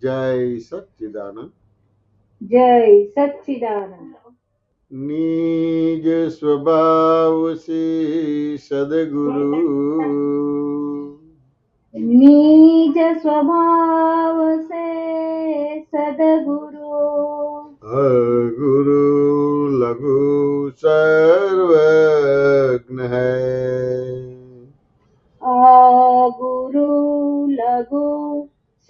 જય સચ્ચિદાનંદ. જય સચ્ચિદાનંદ. નિજ સ્વભાવ સે સદગુરુ નિજ સ્વભાવ સે સદગુરુ ગુરુ લઘુ સર્વજ્ઞ હૈ. ગુરુ લઘુ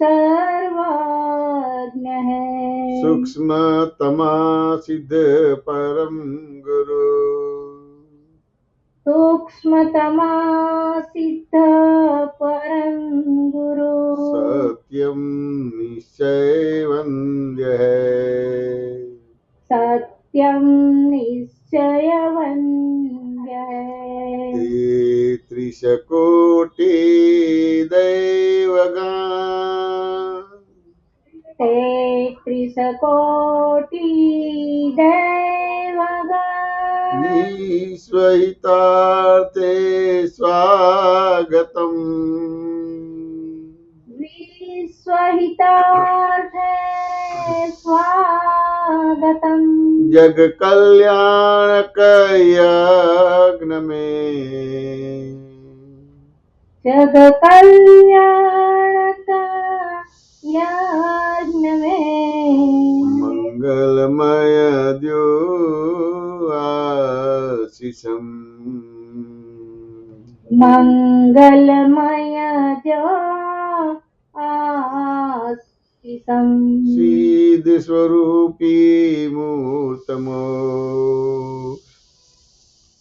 સર્વજ્ઞ હૈ. સૂક્ષ્મ તમા સિદ્ધ પરમ ગુરુ સૂક્ષ્મતમા સિદ્ધ પરમ ગુરુ સત્યમ નિશ્ચય વંદ્ય હૈ. સત્યમ નિશ્ચય વંદ્ય હૈ. ત્રિશકોટિ દૈવગણ તેત્રીસકોટિ દેવગણ વિશ્વહિતાર્થે સ્વાગતમ. વિશ્વહિતાર્થે સ્વાગતમ. જગ કલ્યાણક યજ્ઞ મેં જગ કલ્યાણક યજ્ઞ મેં મંગલમય દ્યો આશીષમ. મંગલમય જો આશીષમ. સિદ્ધ સ્વરૂપી મૂર્તમો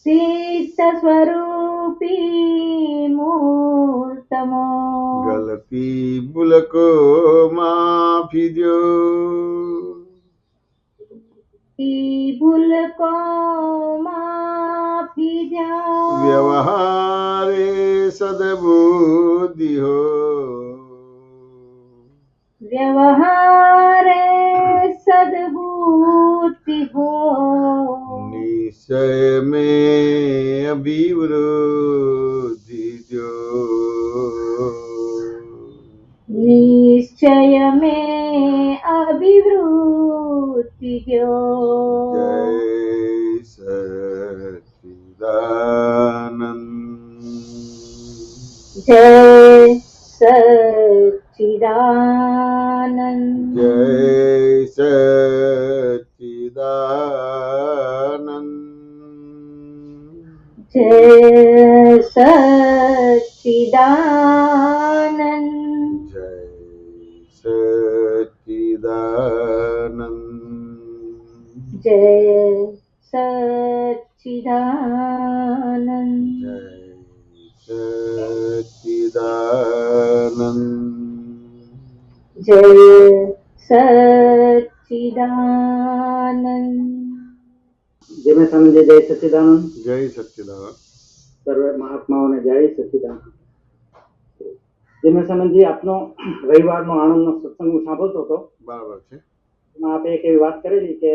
સિદ્ધ સ્વરૂપી મૂર્તમો ગલતી ભૂલકો માફી દ્યો. ભૂલકો માફી દ્યો. વ્યવહારે સદબુદ્ધિ હો વ્યવહારે સદબુદ્ધિ હો. નિશ્ચય મેં અભિવૃદ્ધિ દ્યો. નિશ્ચય મેં અભિવૃદ્ધિ દ્યો. જય સચ્ચિદાનંદ. જય સચ્ચિદાનંદ. જય સચ્ચિદાનંદ. જય સચ્ચિદાનંદ. જય સચ્ચિદાનંદ. જય સચ્ચિદાનંદ. જય સચ્ચિદાનંદ. જય સચ્ચિદાનંદ. જેમે સ્વામીજી જય સચ્ચિદાનંદ. જય સચ્ચિદાનંદ. સર્વ મહાત્માઓને જય સચ્ચિદાનંદ. જેમે સ્વામીજી આપનો રવિવારનો આણંદનો સત્સંગ હું સાંભળતો હતો. બરાબર છે. એમાં આપે એક એવી વાત કરેલી કે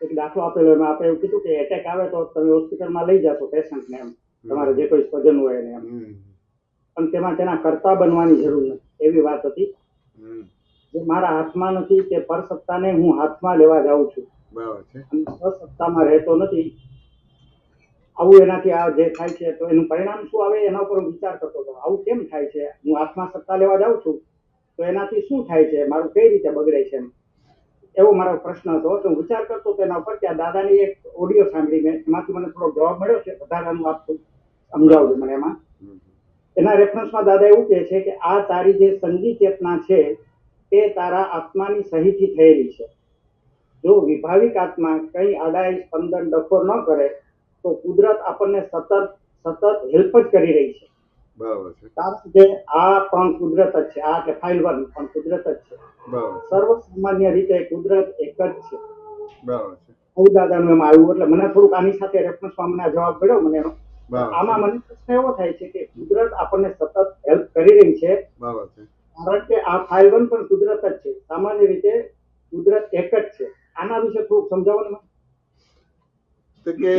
એક દાખલો આપેલો, એમાં આપણે એવું કીધું કે એટેક આવે તો તમે હોસ્પિટલમાં લઈ જશો પેશન્ટને, એમ તમારે જે કોઈ સ્વજન હોય એને, એમ પણ તેમાં તેના કર્તા બનવાની જરૂર નથી, એવી વાત હતી. જે મારા હાથમાં નથી તે પરસત્તાને હું હાથમાં લેવા જાઉં છું. બરાબર છે. અને સ્વસત્તામાં રહેતો નથી. આવું એનાથી આ જે થાય છે તો એનું પરિણામ શું આવે એના ઉપર હું વિચાર કરતો હતો. આવું કેમ થાય છે? હું હાથમાં સત્તા લેવા જાઉં છું તો એનાથી શું થાય છે, મારું કઈ રીતે બગડે છે, એવો મારો પ્રશ્ન હતો. તો હું વિચાર કરતો હતો એના ઉપર. ત્યાં દાદાની એક ઓડિયો સાંભળી મેં, એમાંથી મને થોડો જવાબ મળ્યો છે. વધારાનું આપ સમજાવજો મને એમાં. એના રેફરન્સમાં દાદા એવું કહે છે કે આ તારી જે સંગી ચેતના છે તે તારા આત્માની સહીથી થયેલી છે. જો વિભાવિક આત્મા કઈ આડાઈ સ્પંદન ડફોર ન કરે તો કુદરત આપણને સતત હેલ્પ જ કરી રહી છે. બરાબર છે. કારણ કે આ પણ કુદરત જ છે. આ કે ફાઇલ 1 પણ કુદરત જ છે. બરાબર. સર્વ સામાન્ય રીતે કુદરત એક જ છે. બરાબર છે. હું દાદાનું એમાં આવ્યું એટલે મને થોડુંક આની સાથે રેફરન્સમાં મને જવાબ મળ્યો મને એનો. આમાં મને પ્રશ્ન એવો થાય છે કે કુદરત આપણને સતત હેલ્પ કરી રહી છે. બરાબર છે. કારણ કે આ ફાઇલ 1 પણ કુદરત જ છે. સામાન્ય રીતે કુદરત એક જ છે. આના વિશે થોડુંક સમજાવો ને. તો કે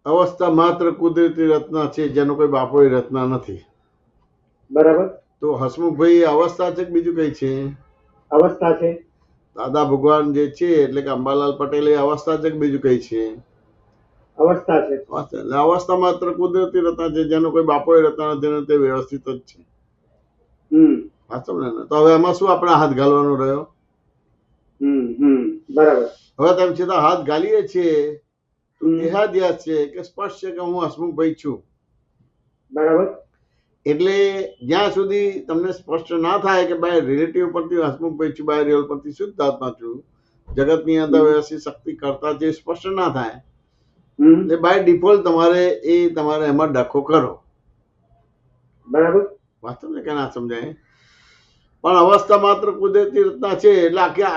અવસ્થા માત્ર કુદરતી રચના છે, જેનો કોઈ બાપોય રચના નથી. બરાબર. તો હસમુખભાઈ અવસ્થા છે કે બીજું કઈ છે? અવસ્થા છે. દાદા ભગવાન જે છે એટલે કે અંબાલાલ પટેલ એ અવસ્થા છે કે બીજું કઈ છે? અવસ્થા છે. એટલે અવસ્થા માત્ર કુદરતી રત્ન છે, જેનો કોઈ બાપો રત્ન નથી ને તે વ્યવસ્થિત જ છે. વાંચો ને. તો હવે એમાં શું આપણે હાથ ઘાલવાનો રહ્યો? બરાબર. હવે તેમ છતાં હાથ ઘાલીએ છીએ તો દેહાદ્યાસ છે કે સ્પષ્ટ છે કે હું હસમુખભાઈ છું. બરાબર. એટલે જ્યાં સુધી તમને સ્પષ્ટ ના થાય કે બાય રિલેટિવ પરથી હસમુખભાઈ છું, બાય રિયલ પરથી શુદ્ધ આત્મા છું, જગતની અંદર વ્યવસ્થિત શક્તિ કરતા જે સ્પષ્ટ ના થાય એટલે બાય ડિફોલ્ટ તમારે એમાં ડખો કરો. બરાબર. વાસ્તવ ને કે ના સમજાય? પણ અવસ્થા માત્ર કુદરતી રચના છે એટલે આખી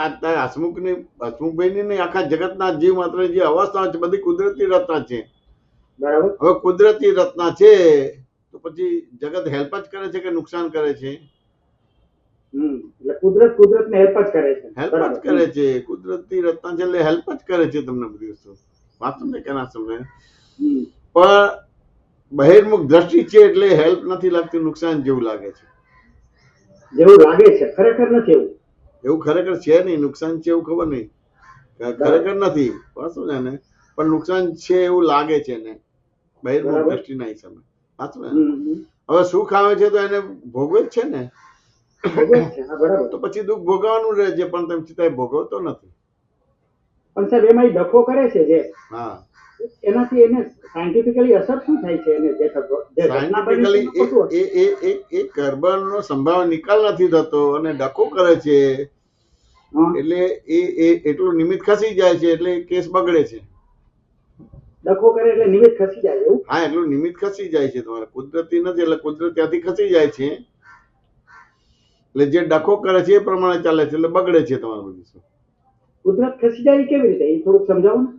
હસમુખભાઈની નહીં, આખા જગતના જીવ માત્ર જે અવસ્થા છે બધી કુદરતી રચના છે. બરાબર. હવે કુદરતી રચના છે તો પછી જગત હેલ્પ જ કરે છે કે નુકસાન કરે છે? એટલે કુદરતને હેલ્પ જ કરે છે. હેલ્પ જ કરે છે. કુદરતી રચના છે એટલે હેલ્પ જ કરે છે તમને બધી વસ્તુ. વાત સમજે કે ના સમજે? પણ બહિર્મુખ દ્રષ્ટિ છે એટલે હેલ્પ નથી લાગતી, નુકસાન જેવું લાગે છે. જેવું લાગે છે, ખરેખર નથી એવું. એવું ખરેખર છે નહીં. નુકસાન છે એવું ખબર નહીં, ખરેખર નથી. વાંચો ને, પણ નુકસાન છે એવું લાગે છે ને બહિર્મુખ દ્રષ્ટિના હિસાબે. વાંચો ને. હવે સુખ આવે છે તો એને ભોગવે જ છે ને. તો પછી દુઃખ ભોગવવાનું રહે છે, પણ તેમ છતાં ભોગવતો નથી. પણ સાહેબ એમાં ડખો કરે છે જે, હા, એનાથી એને સાયન્ટિફિકલી અસર શું થાય છે? એને જે સાયન્ટિફિકલી એ કાર્બનનો સંભાવ નિકાલ નથી થતો અને ડખો કરે છે એટલે એ એટલું નિમિત્ત ખસી જાય છે એટલે કેસ બગડે છે. ડખો કરે એટલે નિમિત્ત ખસી જાય એવું? હા, એટલું નિમિત્ત ખસી જાય છે. તમારે કુદરતી નથી એટલે કુદરત ત્યાંથી ખસી જાય છે એટલે જે ડખો કરે છે એ પ્રમાણે ચાલે છે એટલે બગડે છે તમારું બધું. કુદરત ખસી જાય કેવી રીતે એ થોડુંક સમજાવો ને.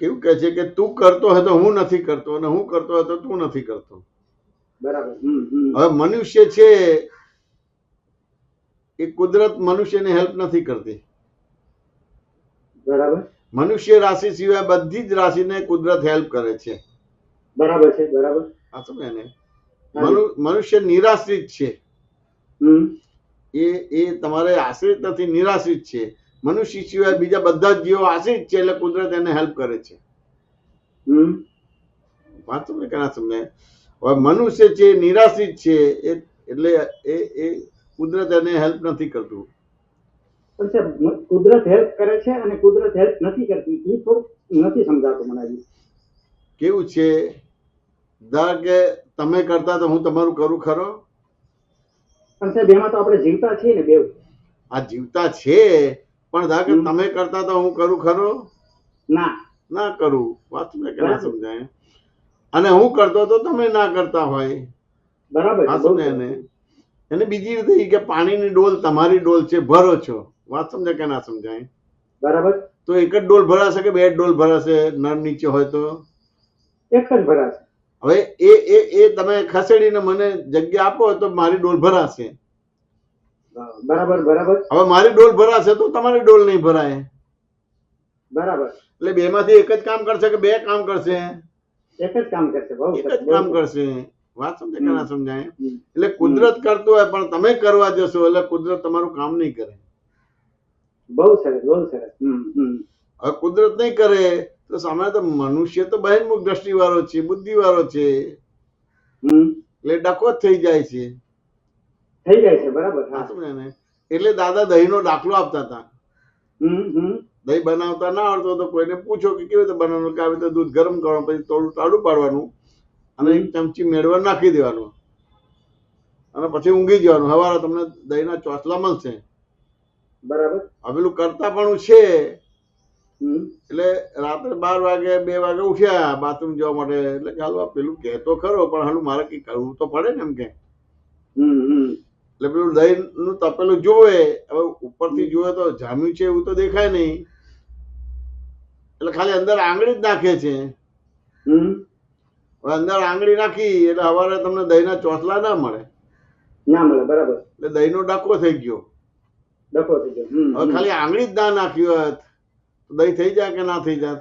કેવું કહે છે કે તું કરતો હોય તો હું નથી કરતો અને હું કરતો હોય તો તું નથી કરતો. બરાબર. હવે મનુષ્ય છે એ કુદરત મનુષ્યને હેલ્પ નથી કરતી. બરાબર. મનુષ્ય રાશિ સિવાય બધી જ રાશિને કુદરત હેલ્પ કરે છે. બરાબર છે. બરાબર. આ સમજે ને? મનુષ્ય નિરાશ્રિત છે. એ તમારે આશ્રિત નથી, નિરાશ્રિત છે. મનુષ્ય સિવાય બીજા બધા જ જીવો આશ્રિત છે એટલે કુદરત એને હેલ્પ કરે છે. વાત સમજે કે ના સમજાય? હવે મનુષ્ય છે નિરાશ્રિત છે એટલે એ કુદરત એને હેલ્પ નથી કરતું. પણ સાહેબ કુદરત હેલ્પ કરે છે અને કુદરત હેલ્પ નથી કરતી એ થોડુંક નથી સમજાતું મને. કેવું છે? ધારો કે તમે કરતા તો હું તમારું કરું ખરો? પણ સાહેબ એમાં તો આપણે જીવતા છીએ ને બેવ. આ જીવતા છે પણ ધારો કે તમે કરતા તો હું કરું ખરો? ના કરું. વાત સમજે કે ના સમજાય? અને હું કરતો તો તમે ના કરતા હોય. બરાબર. આ સમજે એને બીજી રીતે કે પાણીની ડોલ તમારી ડોલ છે, ભરો છો. વાત સમજે કે ના સમજાય? બરાબર. તો એક જ ડોલ ભરાશે કે બે ડોલ ભરાશે? નળ નીચે હોય તો એક જ ભરાશે. હવે એ તમે ખસેડીને મને જગ્યા આપો તો મારી ડોલ ભરાશે. બરાબર. બરાબર. હવે મારી ડોલ ભરાશે તો તમારી ડોલ નહીં ભરાય. બરાબર. એટલે બે માંથી એક જ કામ કરશે કે બે કામ કરશે? એક જ કામ કરશે. એક જ કામ કરશે. વાત સમજે કે ના સમજાય? એટલે કુદરત કરતો હોય પણ તમે કરવા જશો એટલે કુદરત તમારું કામ નહીં કરે. બહુ સરસ. બહુ સરસ. હવે કુદરત નહીં કરે તો સામે તો મનુષ્ય તો બહિર્મુખ દ્રષ્ટિ વાળો છે, બુદ્ધિ વાળો છે એટલે ડખો જ થઈ જાય છે. થઈ જાય છે. બરાબર. એટલે દાદા દહીં નો દાખલો આપતા હતા. દહીં બનાવતા ના આવડતો તો કોઈને પૂછો કે કેવી રીતે બનાવવાનું, કે આવી રીતે દૂધ ગરમ કરવાનું, પછી થોડું ટાળું પાડવાનું અને એક ચમચી મેળવા નાખી દેવાનું અને પછી ઊંઘી જવાનું. સવારે તમને દહીંના ચોસલા મળશે. બરાબર. પેલું કરતા પણ છે એટલે રાત્રે 12 વાગે 2 વાગે ઉઠ્યા બાથરૂમ જવા માટે એટલે ચાલો પેલું કહેતો ખરો પણ હાલું મારે કઈ કરવું તો પડે ને એમ કે. એટલે પેલું દહીં નું તપેલું જોવે. હવે ઉપરથી જોવે તો જામ્યું છે એવું તો દેખાય નહીં એટલે ખાલી અંદર આંગળી જ નાખે છે. હવે અંદર આંગળી નાખી એટલે સવારે તમને દહીંના ચોસલા ના મળે. બરાબર. એટલે દહીંનો ડખો થઈ ગયો. હવે ખાલી આંગળી જ ના નાખી હોત તો દહીં થઈ જાય કે ના થઈ જાત?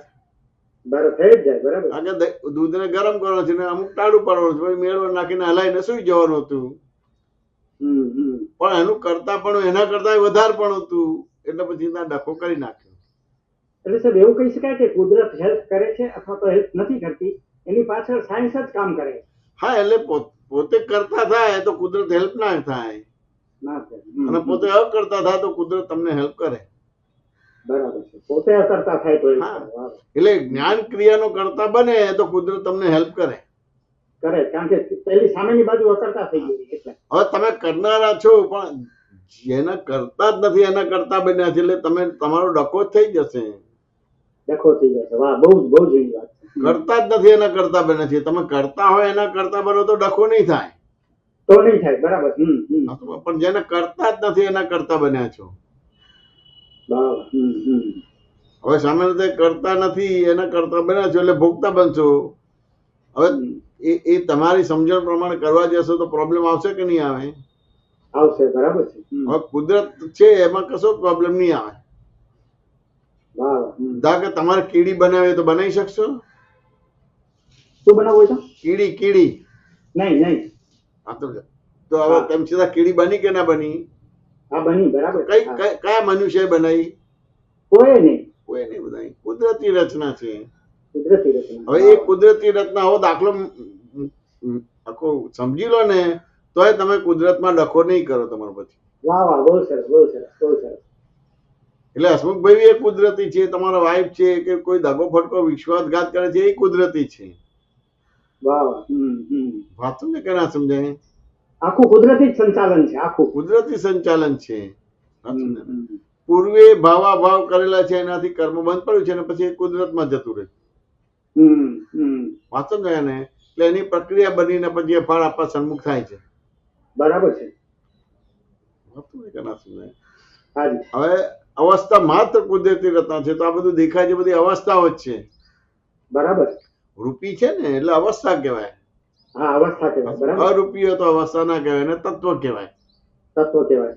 બરાબર થઈ જ જાય. બરાબર. કારણ કે દૂધને ગરમ કરવાનું છે ને અમુક ટાળું પાડવાનું છે, પછી મેળો નાખીને હલાવીને સુઈ જવાનું હતું. પણ એનું કરતા પણ એના કરતા વધારે પણ હતું, એટલે પછી ત્યાં ડખો કરી નાખ્યો. એટલે સાહેબ એવું કહી શકાય કે કુદરત હેલ્પ કરે છે અથવા તો હેલ્પ નથી કરતી, એની પાછળ સાયન્સ જ કામ કરે. હા, એટલે પોતે કરતા થાય તો કુદરત હેલ્પ ના થાય, ના થાય. અને પોતે અકર્તા થાય તો કુદરત તમને હેલ્પ કરે. બરાબર છે. પોતે અકર્તા થાય તો help હા. કરે. વાહ. એટલે જ્ઞાન ક્રિયાનો કરતા બને તો કુદરત તમને હેલ્પ કરે. કરે, કારણ કે પેલી સામેની બાજુ અકર્તા થઈ ગઈ એટલે. હવે તમે કરનારા છો, પણ જેના કરતા જ નથી એના કરતા બન્યા છે, એટલે તમે તમારો ડખો જ થઈ જશે. ડખો થઈ જશે. વાહ, બહુ બહુ જ એવી વાત છે. કરતા જ નથી એના કરતા બન્યા છે. તમે કરતા હોય એના કરતા બનો તો ડખો નહીં થાય. તો નહીં થાય. બરાબર. પણ જેને કરતા જ નથી એના કરતા બન્યા છો. બરાબર. હવે સામે રીતે કરતા નથી એના કરતા બન્યા છો એટલે ભોગતા બનશો. હવે એ તમારી સમજણ પ્રમાણે કરવા જશો તો પ્રોબ્લેમ આવશે કે નહીં આવે? આવશે. બરાબર છે. હવે કુદરત છે એમાં કશો પ્રોબ્લેમ નહીં આવે. વાહ. ધારો કે તમારે કીડી બનાવી તો બનાવી શકશો? શું બનાવવું તો? કીડી નહીં. હા, તો હવે તેમ છતાં કીડી બની કે ના બની? હા, બની. બરાબર. કયા મનુષ્ય બનાવી? કોઈ નહીં. કોઈ નહીં બનાવી. કુદરતી રચના છે. કુદરતી રચના. હવે એ કુદરતી રચના હો દાખલો આખો સમજી લો ને તોય તમે કુદરતમાં ડખો નહીં કરો તમારો પછી. વાહ વાહ, બહુ સરસ, બહુ સરસ, બહુ સરસ. એટલે હસમુખભાઈ એ કુદરતી છે, તમારા વાઈફ છે કે કોઈ દગો ફટકો વિશ્વાસઘાત કરે છે એ કુદરતી છે. વાહ વાહ. વાત સમજે કે ના સમજાય? આખું કુદરતી જ સંચાલન છે. આખું કુદરતી સંચાલન છે. પૂર્વે ભાવાભાવ કરેલા છે એનાથી કર્મ બંધ પડ્યું છે અને પછી એ કુદરતમાં જતું રહ્યું. વાત સમજાય ને? એટલે એની પ્રક્રિયા બનીને પછી એ ફળ આપવા સન્મુખ થાય છે. બરાબર છે. વાત સમજે કે ના સમજાય? હાજી. હવે અવસ્થા માત્ર કુદરતી રચના છે, તો આ બધું દેખાય છે બધી અવસ્થાઓ જ છે. બરાબર. રૂપી છે ને એટલે અવસ્થા કહેવાય. હા, અવસ્થા કહેવાય. બરાબર. અરૂપી હોય તો અવસ્થા ના કહેવાય, એને તત્વ કહેવાય. તત્વ કહેવાય.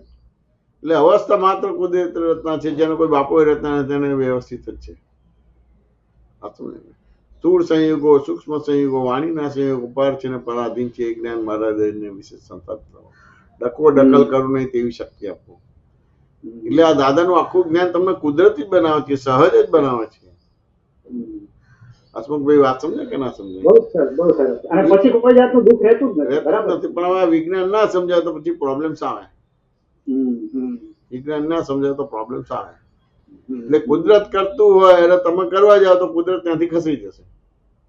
એટલે અવસ્થા માત્ર કુદરતી રચના છે, જેનો કોઈ બાપો રચના નથી, તેને વ્યવસ્થિત જ છે. સ્થૂળ સંયોગો, સૂક્ષ્મ સંયોગો, વાણીના સંયોગો પર છે ને પરાધીન છે. જ્ઞાન મહારાજને વિશેષ સંતાપ ડખો દખલ કરવું નહીં તેવી શક્તિ આપો. એટલે આ દાદાનું આખું જ્ઞાન તમને કુદરતી જ બનાવે છે, સહજ જ બનાવે છે. હસમુખભાઈ વાત સમજે કે ના સમજે? બહુ સરસ, બહુ સરસ. અને પછી કોઈ જાતનું દુઃખ રહેતું જ નથી. બરાબર નથી. પણ હવે વિજ્ઞાન ના સમજાય તો પછી પ્રોબ્લેમ્સ આવે. વિજ્ઞાન ના સમજાય તો પ્રોબ્લેમ્સ આવે. એટલે કુદરત કરતું હોય એટલે તમે કરવા જાઓ તો કુદરત ત્યાંથી ખસી જશે.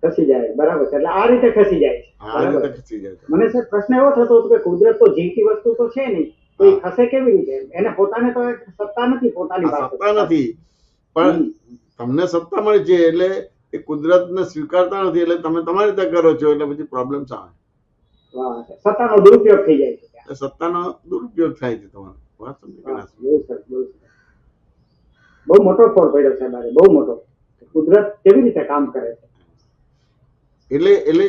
ખસી જાય. બરાબર છે. એટલે આ રીતે ખસી જાય છે. આ રીતે ખસી જાય. મને સાહેબ પ્રશ્ન એવો થતો હતો કે કુદરત તો જીવતી વસ્તુ તો છે નહીં, તો એ ખસે કેવી રીતે? એને પોતાને તો એક સત્તા નથી પોતાની પાસે. સત્તા નથી, પણ તમને સત્તા મળી છે એટલે એ કુદરતને સ્વીકારતા નથી, એટલે તમે તમારી રીતે કરો છો એટલે પછી પ્રોબ્લેમ્સ આવે. સત્તાનો દુરુપયોગ થઈ જાય છે. સત્તાનો દુરુપયોગ થાય છે તમારો. વાત સમજી કે ના સમજી? બહુ સરસ, બહુ સરસ. બહુ મોટો ફોડ પડ્યો છે મારે, બહુ મોટો. કુદરત કેવી રીતે કામ કરે છે? એટલે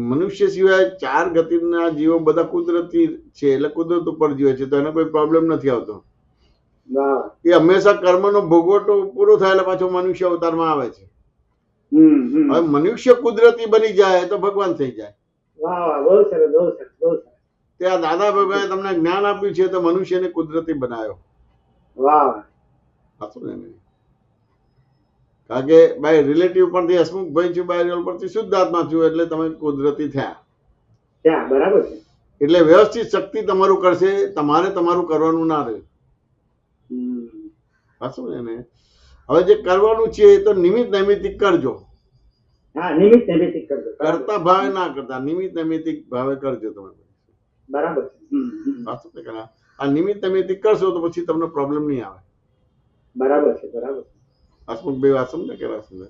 મનુષ્ય સિવાય 4 ગતિના જીવો બધા કુદરતી છે, એટલે કુદરત ઉપર જીવે છે, તો એને કોઈ પ્રોબ્લેમ નથી આવતો. એ હંમેશા કર્મનો ભોગવટો પૂરો થાય એટલે પાછો મનુષ્ય અવતારમાં આવે છે. હવે મનુષ્ય કુદરતી બની જાય તો ભગવાન થઈ જાય. બહુ સરસ, બહુ સરસ, બહુ સરસ. ત્યાં દાદા ભગવાને તમને જ્ઞાન આપ્યું છે તો મનુષ્યને કુદરતી બનાવ્યો. વાહ. કારણ કે બાય રિલેટિવ પરથી હસમુખભાઈ છું, બાય રોલ પરથી શુદ્ધાત્મા છું, એટલે તમે કુદરતી થયા. બરાબર છે. એટલે વ્યવસ્થિત શક્તિ તમારું કરશે, તમારે તમારું કરવાનું ના રહ્યું. ને હવે જે કરવાનું છે એ તો નિમિત્ત નૈમિતિક કરજો. હા, નિમિત્ત નૈમિતિક કરજો. કરતા ભાવે ના કરતા, નિમિત્ત નૈમિતિક ભાવે કરજો તમે. બરાબર છે. આ નિમિત્ત નૈમિતિક કરશો તો પછી તમને પ્રોબ્લેમ નહીં આવે. બરાબર છે. બરાબર. હસમુખભાઈ વાત સમજે કે ના સમજે?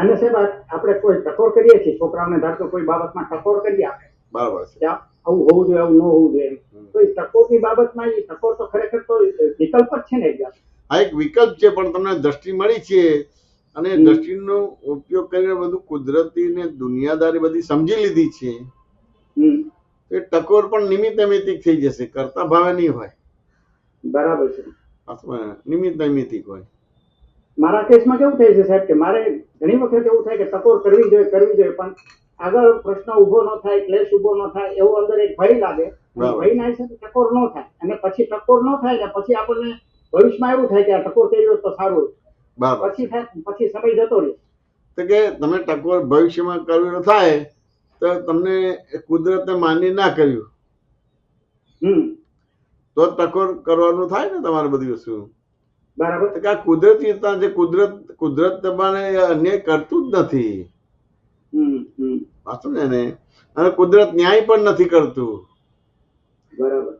અને સાહેબ આપણે કોઈ ટકોર કરીએ છીએ, છોકરાઓને ધારો કોઈ બાબતમાં ટકોર કરીએ આપણે, બરાબર છે, આવું હોવું જોઈએ, આવું ન હોવું જોઈએ, તો એ ટકોરની બાબતમાં એ ટકોર તો ખરેખર તો વિકલ્પ જ છે ને એકદમ. આ એક વિકલ્પ છે, પણ તમને દ્રષ્ટિ મળી છે અને દ્રષ્ટિનો ઉપયોગ કરીને બધું કુદરતી ને દુનિયાદારી બધી સમજી લીધી છે. એ ટકોર પણ નિમિત્ત નૈમિતિક થઈ જશે, કરતા ભાવે નહીં હોય. બરાબર છે. નિમિત્ત નૈમિતિક હોય. મારા કેસમાં કેવું થાય છે સાહેબ કે મારે ઘણી વખત એવું થાય કે ટકોર કરવી જોઈએ પણ આગળ પ્રશ્ન ઉભો ન થાય, ક્લેશ ઉભો ન થાય, એવો અંદર એક ભય લાગે. બરાબર. ભય ના હિસાબે ટકોર ન થાય, અને પછી ટકોર ન થાય ને પછી આપણને ભવિષ્યમાં એવું થાય કે આ ટકોર કરી હોત તો સારું. બરાબર પછી થાય, પછી સમય જતો રહે. તો કે તમે ટકોર ભવિષ્યમાં કરવી થાય તો તમને કુદરતને માન્ય ના કર્યું તો જ ટકોર કરવાનું થાય ને તમારે બધી વસ્તુ. બરાબર. તો કે આ કુદરતીતા જે કુદરત તમારે અન્યાય કરતું જ નથી. વાંચો ને અને કુદરત ન્યાય પણ નથી કરતું. બરાબર.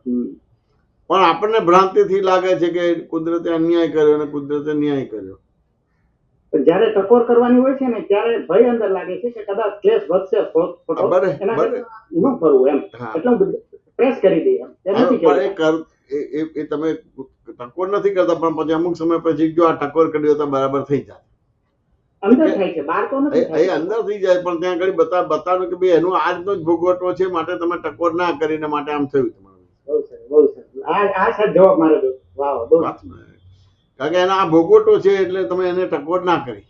પણ આપણને ભ્રાંતિથી લાગે છે કે કુદરતે અન્યાય કર્યો અને કુદરતે ન્યાય કર્યો. પણ જ્યારે ટકોર કરવાની હોય છે ને ત્યારે ભય અંદર લાગે છે કે કદાચ ક્લેશ વધશે, બરાબર. એના કરતા ન કરવું એમ. હા. એટલે હું પ્રેસ કરી દઈએ એમ. એ નથી પણ કરવું. એ તમે ટકોર નથી કરતા, પણ પછી અમુક સમય પછી જો આ ટકોર કરી તો બરાબર થઈ જાય. અંદર થાય છે, બહાર તો નથી એ થતું. અંદર થઈ જાય, પણ ત્યાં આગળ બતાવ્યું કે ભાઈ એનું આ રીતનો જ ભોગવટો છે, માટે તમે ટકોર ના કરીને માટે આમ થયું તમારું. બહુ સરસ, બહુ સરસ. આ સાથ જવાબ મારે દો. વાહ, બહુ સરસ. કારણ કે એના આ ભોગવટો છે એટલે તમે એને ટકોર ના કરી.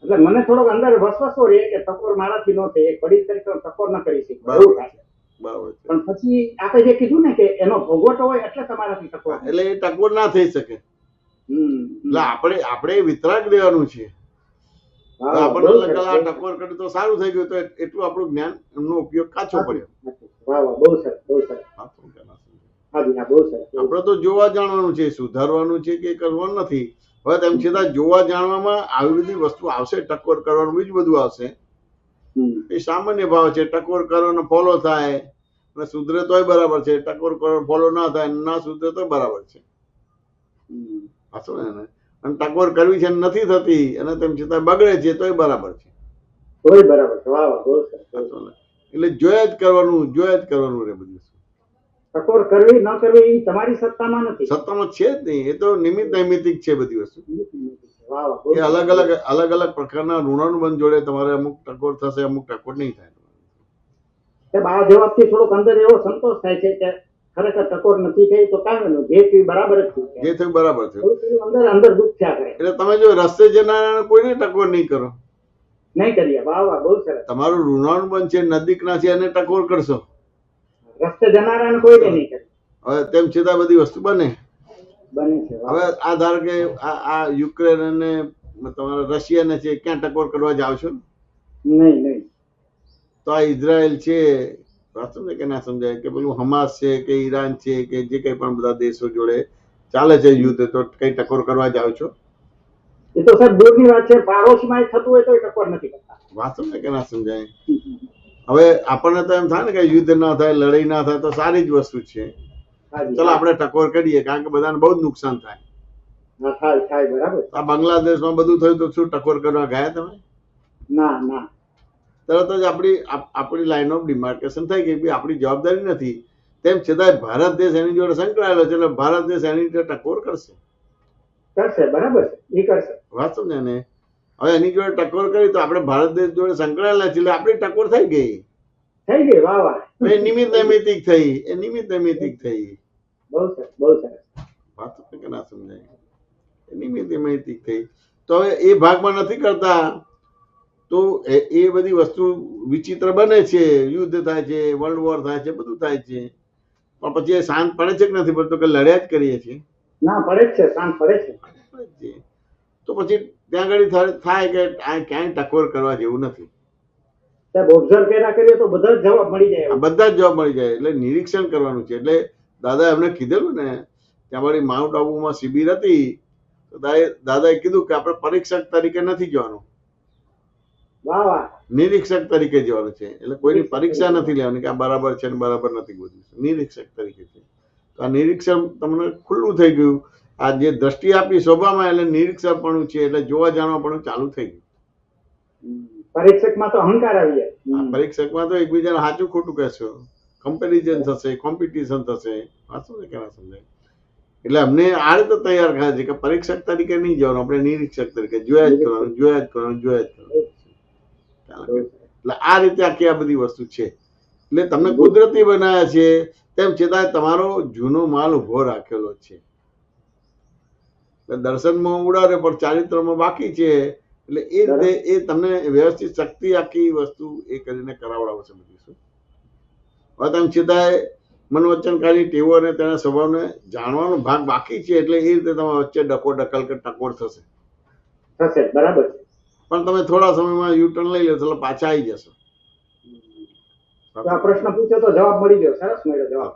એટલે મને થોડોક અંદર વસવસો રહે કે ટકોર મારાથી ન થાય, એક વડીલ તરીકે હું ટકોર ન કરી શકું. બરાબર. એવું થાય. બરાબર છે. પણ પછી આપણે જે કીધું ને કે એનો ભોગવટો હોય એટલે તમારાથી ટકોર. એટલે એ ટકોર ના થઈ શકે. એટલે આપણે વિતરાગ દેવાનું છે. આપણને લાગે આ ટકોર કરી તો સારું થઈ ગયું, તો એટલું આપણું જ્ઞાન એમનો ઉપયોગ કાચો પડ્યો. વાહ વાહ, બહુ સરસ, બહુ સરસ. હાજી હા, બહુ સરસ. આપણે તો જોવા જાણવાનું છે, સુધારવાનું છે કે કરવાનું નથી. હવે તેમ છતાં જોવા જાણવામાં આવી બધી વસ્તુ આવશે, ટકોર કરવાનું બીજું બધું આવશે. એ સામાન્ય ભાવ છે. ટકોર કરવાનો ફોલો થાય અને સુધરે તોય બરાબર છે, ટકોર કરવાનો ફોલો ના થાય ના સુધરે તો બરાબર છે. સાચું ને? અને ટકોર કરવી છે નથી થતી અને તેમ છતાં બગડે છે તોય બરાબર છે. તોય બરાબર છે. વાહ વાહ, બહુ સરસ. સાચું ને? એટલે જોયા જ કરવાનું રે બધું. ટકોર કરવી ન કરવી એ તમારી સત્તામાં નથી. સત્તામાં છે જ નહીં. એ તો નિમિત્ત નૈમિતિક છે બધી વસ્તુ. વાહ વાહ, બહુ એ અલગ અલગ પ્રકારના ઋણાનુબંધ જોડે તમારે અમુક ટકોર થશે, અમુક ટકોર નહીં થાય. આ જવાબથી થોડોક અંદર એવો સંતોષ થાય છે કે ખરેખર ટકોર નથી થઈ તો કાંઈ નહીં, જે થયું બરાબર જ થયું. જે થયું બરાબર થયું. અંદર અંદર દુઃખ થયા કરે. એટલે તમે જો રસ્તે જનારા કોઈને ટકોર નહીં કરો. નહીં કરીએ. વાહ વાહ, બહુ સરસ. તમારું ઋણાનુબંધ છે, નજીકના છે, એને ટકોર કરશો. રસ્તે જનારાને કોઈને નહીં કરે. હવે તેમ છતાં બધી વસ્તુ બને છે. હવે આ ધારો કે આ યુક્રેન અને તમારા રશિયાને છે, ક્યાં ટકોર કરવા જાવ છો? નહીં. તો આ ઇઝરાયલ છે, વાંચો ને કે ના સમજાય કે પેલું હમાસ છે કે ઈરાન છે કે જે કઈ પણ બધા દેશો જોડે ચાલે છે યુદ્ધ, તો કઈ ટકોર કરવા જાવ છો? એ તો સાહેબ દૂરની વાત છે. પાડોશમાં થતું હોય તો ટકોર નથી કરતા. વાંચો ને કે ના સમજાય. હવે આપણને તો એમ થાય ને કે યુદ્ધ ના થાય, લડાઈ ના થાય તો સારી જ વસ્તુ છે. ચલો આપણે ટકોર કરીએ, કારણ કે બધાને બહુ જ નુકસાન થાય. થાય બરાબર. આ બાંગ્લાદેશમાં બધું થયું તો શું ટકોર કરવા ગયા તમે? ના. તરત જ આપણી લાઈન ઓફ ડિમાર્કેશન થઈ ગઈ. આપણી જવાબદારી નથી. તેમ છતાં ભારત દેશ એની જોડે સંકળાયેલો છે, એટલે ભારત દેશ એની જોડે ટકોર કરશે. બરાબર છે. એ કરશે. વાંચો ને. હવે એની જોડે ટકોર કરી તો આપણે ભારત દેશ જોડે સંકળાયેલા છે, એટલે આપણી ટકોર થઈ ગઈ. વાહ વાહ. એ નિમિત્ત નૈમિતિક થઈ. બહુ સરસ. વાંચો કે ના સમજાય. નિમિત્ત નૈમિતિક થઈ. તો હવે એ ભાગમાં નથી કરતા તો એ બધી વસ્તુ વિચિત્ર બને છે. યુદ્ધ થાય છે, વર્લ્ડ વોર થાય છે, બધું થાય છે. પણ પછી એ શાંત પડે છે કે નથી પડતો? કે લડ્યા જ કરીએ છીએ. ના, પડે જ છે. શાંત પડે છે. તો પછી ત્યાં આગળ થાય કે ક્યાંય ટકોર કરવા જેવું નથી. સાહેબ ઓબ્ઝર્વ કર્યા કરીએ તો બધા જ જવાબ મળી જાય. બધા જ જવાબ મળી જાય. એટલે નિરીક્ષણ કરવાનું છે. એટલે દાદા એમને કીધેલું ને, ત્યાં વળી માઉન્ટ આબુમાં શિબિર હતી, તો દાદાએ કીધું કે આપણે પરીક્ષક તરીકે નથી જવાનું, નિરીક્ષક તરીકે જવાનું છે. એટલે કોઈની પરીક્ષા નથી લેવાની કે આ બરાબર છે ને બરાબર નથી. બધું નિરીક્ષક તરીકે છે. તો આ નિરીક્ષણ તમને ખુલ્લું થઈ ગયું. આ જે દ્રષ્ટિ આપી શોભામાં, એટલે નિરીક્ષણપણું છે, એટલે જોવા જાણવાપણું ચાલુ થઈ ગયું. પરીક્ષકમાં તો અહંકાર આવી જાય. પરીક્ષકમાં તો એકબીજાને સાચું ખોટું કહેશો, કમ્પેરિઝન થશે, કોમ્પિટિશન થશે. વાંચો ને કેના સમજાય. એટલે અમને આ રીતે તૈયાર થાય છે કે પરીક્ષક તરીકે નહીં જવાનું, આપણે નિરીક્ષક તરીકે જોયા જ કરવાનું. એટલે આ રીતે આખી આ બધી વસ્તુ છે. એટલે તમને કુદરતી બનાવ્યા છે, તેમ છતાં તમારો જૂનો માલ ઉભો રાખેલો છે. દર્શનમાં ઉડાડે પણ ચારિત્રમાં બાકી છે. એટલે એ રીતે એ તમને વ્યવસ્થિત શક્તિ આખી વસ્તુ એ કરીને કરાવડાવશે બધી શું. હવે તમે સીધા મનોવચનકારી ટેવો અને તેના સ્વભાવને જાણવાનો ભાગ બાકી છે, એટલે એ રીતે તમે વચ્ચે ડકો ડકલ કે ટકોર થશે. થશે બરાબર છે. પણ તમે થોડા સમયમાં યુટર્ન લઈ લો એટલે પાછા આવી જશો. તો આ પ્રશ્ન પૂછ્યો તો જવાબ મળી ગયો, સરસ મળ્યો જવાબ.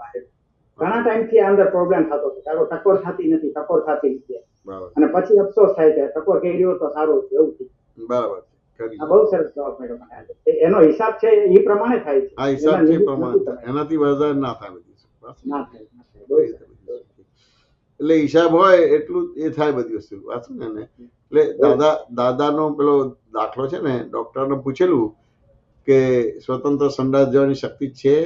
ઘણા ટાઈમ થી અંદર પ્રોબ્લેમ થતો હતો, તારો ટકોર થતી નથી બરાબર અને પછી અફસોસ થાય છે ટકોર કરી તો સારું હતું એવું થયું. બરાબર કરી આ બહુ સરસ જવાબ મળ્યો મને આજે. એનો હિસાબ છે એ પ્રમાણે થાય છે. આ હિસાબ એના છે નિમિત્ત પ્રમાણે નથી તમે. એનાથી વધારે ના થાય બધી વસ્તુ. ના થાય, ના થાય. બહુ સરસ. એટલે હિસાબ હોય એટલું એ થાય બધી વસ્તુ વાંચું ને. એટલે દાદાનો પેલો દાખલો છે ને, ડોક્ટરને પૂછેલું કે સ્વતંત્ર સંડાસ જવાની શક્તિ છે?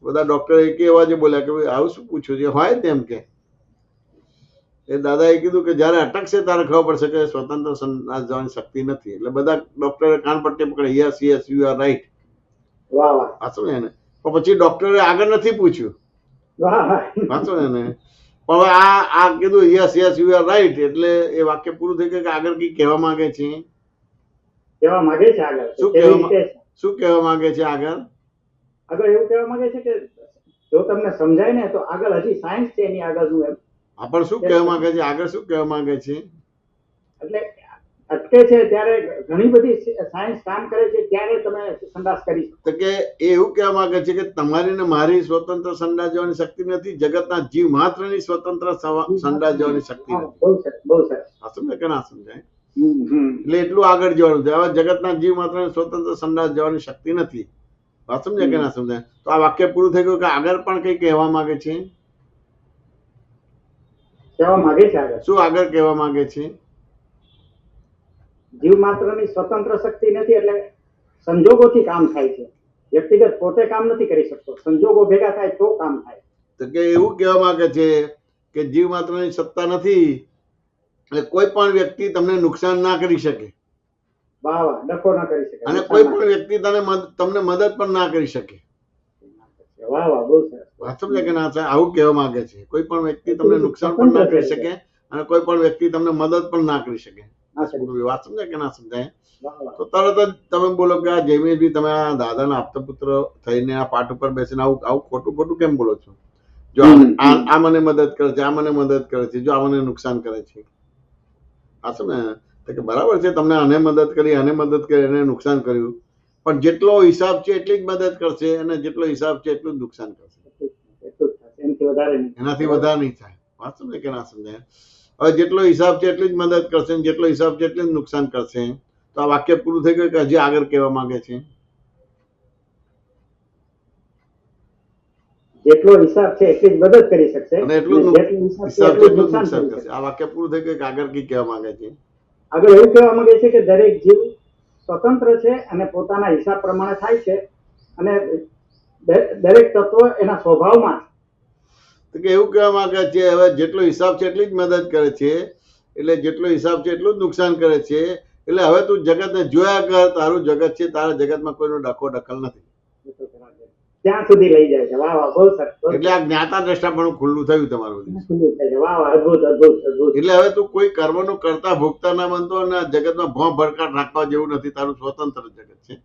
બધા ડોક્ટર એક અવાજે બોલ્યા કે ભાઈ આવું શું પૂછ્યું છે, હોય તેમ કે. એ દાદાએ કીધું કે જયારે અટકશે ત્યારે ખબર પડશે કે સ્વતંત્ર સંડાસ જવાની શક્તિ નથી. એટલે બધા ડોક્ટરે કાન પટ્ટી પકડે, yes yes you are right. વાહ વાહ વાંચું ને એને. પણ પછી ડોક્ટરે આગળ નથી પૂછ્યું. વાહ વાહ. વાંચો ને એને. પણ હવે આ કીધું yes yes you are right એટલે એ વાક્ય પૂરું થઈ ગયું કે આગળ કઈ કહેવા માંગે છે. કહેવા માંગે છે આગળ શું કેવી કહેવા રીતે? શું કહેવા માંગે છે આગળ? આગળ એવું કહેવા માંગે છે કે જો તમને સમજાય ને તો આગળ હજી સાયન્સ છે એની આગળનું એમ. પણ શું કહેવા માંગે છે આગળ? શું કહેવા માંગે છે? એટલે અટકે છે ત્યારે ઘણી બધી સાયન્સ કામ કરે છે ત્યારે તમે સંડાસ કરી શકો. તો કે એ એવું કહેવા માંગે છે કે તમારી ને મારી સ્વતંત્ર સંડાસ જવાની શક્તિ નથી, જગતના જીવ માત્રની સ્વતંત્ર સંડાસ જવાની શક્તિ નથી. બહુ સરસ, બહુ સરસ. આ સમજાય કે ના સમજાય? હમ, હમ. એટલે એટલું આગળ જવાનું છે. હવે જગતના જીવ માત્ર સ્વતંત્ર સંડાસ જવાની શક્તિ નથી. વાત સમજાય કે ના સમજાય? તો આ વાક્ય પૂરું થઈ ગયું કે આગળ પણ કઈ કહેવા માંગે છે. કહેવા માંગે છે આગળ શું આગળ કહેવા માંગે છે? જીવ માત્રની સ્વતંત્ર શક્તિ નથી એટલે સંજોગોથી કામ થાય છે. વ્યક્તિગત પોતે કામ નથી કરી શકતો, સંજોગો ભેગા થાય તો કામ થાય. તો કે એવું કહેવા માંગે છે કે જીવ માત્રની સત્તા નથી એટલે કોઈ પણ વ્યક્તિ તમને નુકસાન ના કરી શકે વાહ વાહ, ડખો ના કરી શકે અને કોઈ પણ વ્યક્તિ તમને મદદ પણ ના કરી શકે. વાહ વાહ, બહુ સરસ. વાત સમજે કે ના થાય? આવું કહેવા માંગે છે. કોઈ પણ વ્યક્તિ તમને નુકસાન પણ ના કરી શકે અને કોઈ પણ વ્યક્તિ તમને મદદ પણ ના કરી શકે. વાત સમજાય કે ના સમજાય? વાહ વાહ. તો તરત જ તમે બોલો કે આ જયમેશભાઈ તમે આ દાદાના આપતા પુત્ર થઈને આ પાઠ ઉપર બેસીને આવું ખોટું ખોટું કેમ બોલો છો? જો આ મને મદદ કરે છે, આ મને મદદ કરે છે, જો આ મને નુકસાન કરે છે. આ શું ને કે બરાબર છે, તમને આને મદદ કરી, આને મદદ કરી, એને નુકસાન કર્યું, પણ જેટલો હિસાબ છે એટલી જ મદદ કરશે અને જેટલો હિસાબ છે એટલું જ નુકસાન કરશે. એનાથી વધારે નહીં. એનાથી વધારે નહીં થાય. વાત સમજે કે ના સમજાય? હવે જેટલો હિસાબ છે એટલી જ મદદ કરશે, જેટલો હિસાબ છે એટલું જ નુકસાન કરશે. તો આ વાક્ય પૂરું થઈ ગયું કે હજી આગળ કહેવા માંગે છે? જેટલો હિસાબ છે એટલી જ મદદ કરી શકશે અને એટલું જેટલો હિસાબ છે એટલું જ નુકસાન નુકસાન કરી કરશે. શકશે. આ વાક્ય પૂરું થઈ ગયું કે આગળ કઈ કહેવા માંગે છે? આગળ એવું કહેવા માંગે છે કે દરેક જીવ સ્વતંત્ર છે અને પોતાના હિસાબ પ્રમાણે થાય છે અને દરેક તત્વ એના સ્વભાવમાં તો કે એવું કહેવા માંગે છે હવે જેટલો હિસાબ છે એટલી જ મદદ કરે છે, એટલે જેટલો હિસાબ છે એટલું જ નુકસાન કરે છે. એટલે હવે તું જગતને જોયા કર, તારું જગત છે, તારા જગતમાં કોઈનો ડખો દખલ નથી. ત્યાં સુધી લઈ જાય છે. વાહ વાહ, બહુ સરસ. એટલે આ જ્ઞાતા દ્રષ્ટાપણું ખુલ્લું થયું તમારું. ખુલ્લું થાય છે. વાહ વાહ, અદભુત અદભુત અદભુત. એટલે હવે તું કોઈ કર્મનું કરતા ભોગતા ના બનતો અને આ જગતમાં ભોં ભડકાટ રાખવા જેવું નથી. તારું સ્વતંત્ર જગત છે.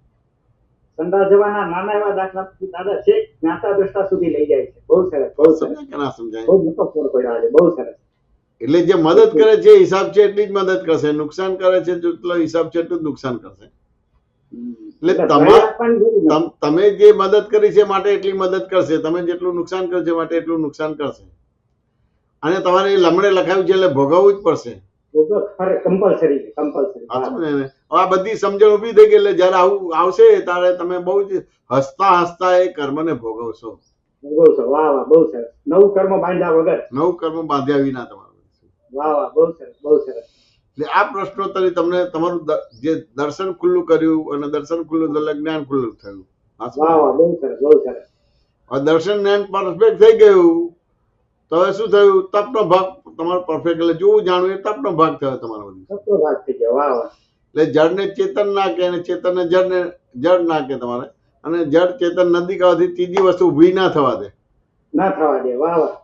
સંદાસ જવાના નાના એવા દાખલા દાદા છે જ્ઞાતા દ્રષ્ટા સુધી લઈ જાય છે. બહુ સરસ, બહુ સરસ. સમજાય કે ના સમજાય? બહુ મોટો ફોડ પડ્યો આજે. બહુ સરસ. એટલે જે મદદ કરે છે હિસાબ છે એટલી જ મદદ કરશે, નુકસાન કરે છે જેટલો હિસાબ છે એટલું જ નુકસાન કરશે. એટલે તમે જે મદદ કરી છે માટે એટલી મદદ કરશે, તમે જેટલું નુકસાન કર્યું છે માટે એટલું નુકસાન કરશે. અને તમારે એ લમડે લખાવ્યું છે એટલે ભોગવવું જ પડશે. કમ્પલસરી છે, કમ્પલસરી. આ બધી સમજણ ઉભી થઈ ગઈ એટલે જયારે આવું આવશે ત્યારે તમે બહુ જ હસતા હસતા એ કર્મને ભોગવશો. વાહ વાહ, બહુ સરસ. નવું કર્મ બાંધ્યા વગર. નવું કર્મ બાંધ્યા વિના તમારું. વાહ વાહ, બહુ સરસ, બહુ સરસ. એટલે આ પ્રશ્નોત્તરી તમને તમારું જે દર્શન ખુલ્લું કર્યું અને દર્શન ખુલ્લું એટલે જ્ઞાન ખુલ્લું થયું. વાહ વાહ, બહુ સરસ, બહુ સરસ. હવે દર્શન જ્ઞાન પરફેક્ટ થઈ ગયું તો હવે શું થયું? તપનો ભાગ તમારો પરફેક્ટ, એટલે જોવું જાણવું એ તપનો ભાગ થયો તમારો. સત્ય ભાગ થઈ ગયો. વાહ વાહ. એટલે જળને ચેતન નાખે અને ચેતનને જળ નાખે તમારે, અને જળ ચેતન નદી કાવાથી ત્રીજી વસ્તુ ઊભી ના થવા દે. ના થવા દે. વાહ વાહ.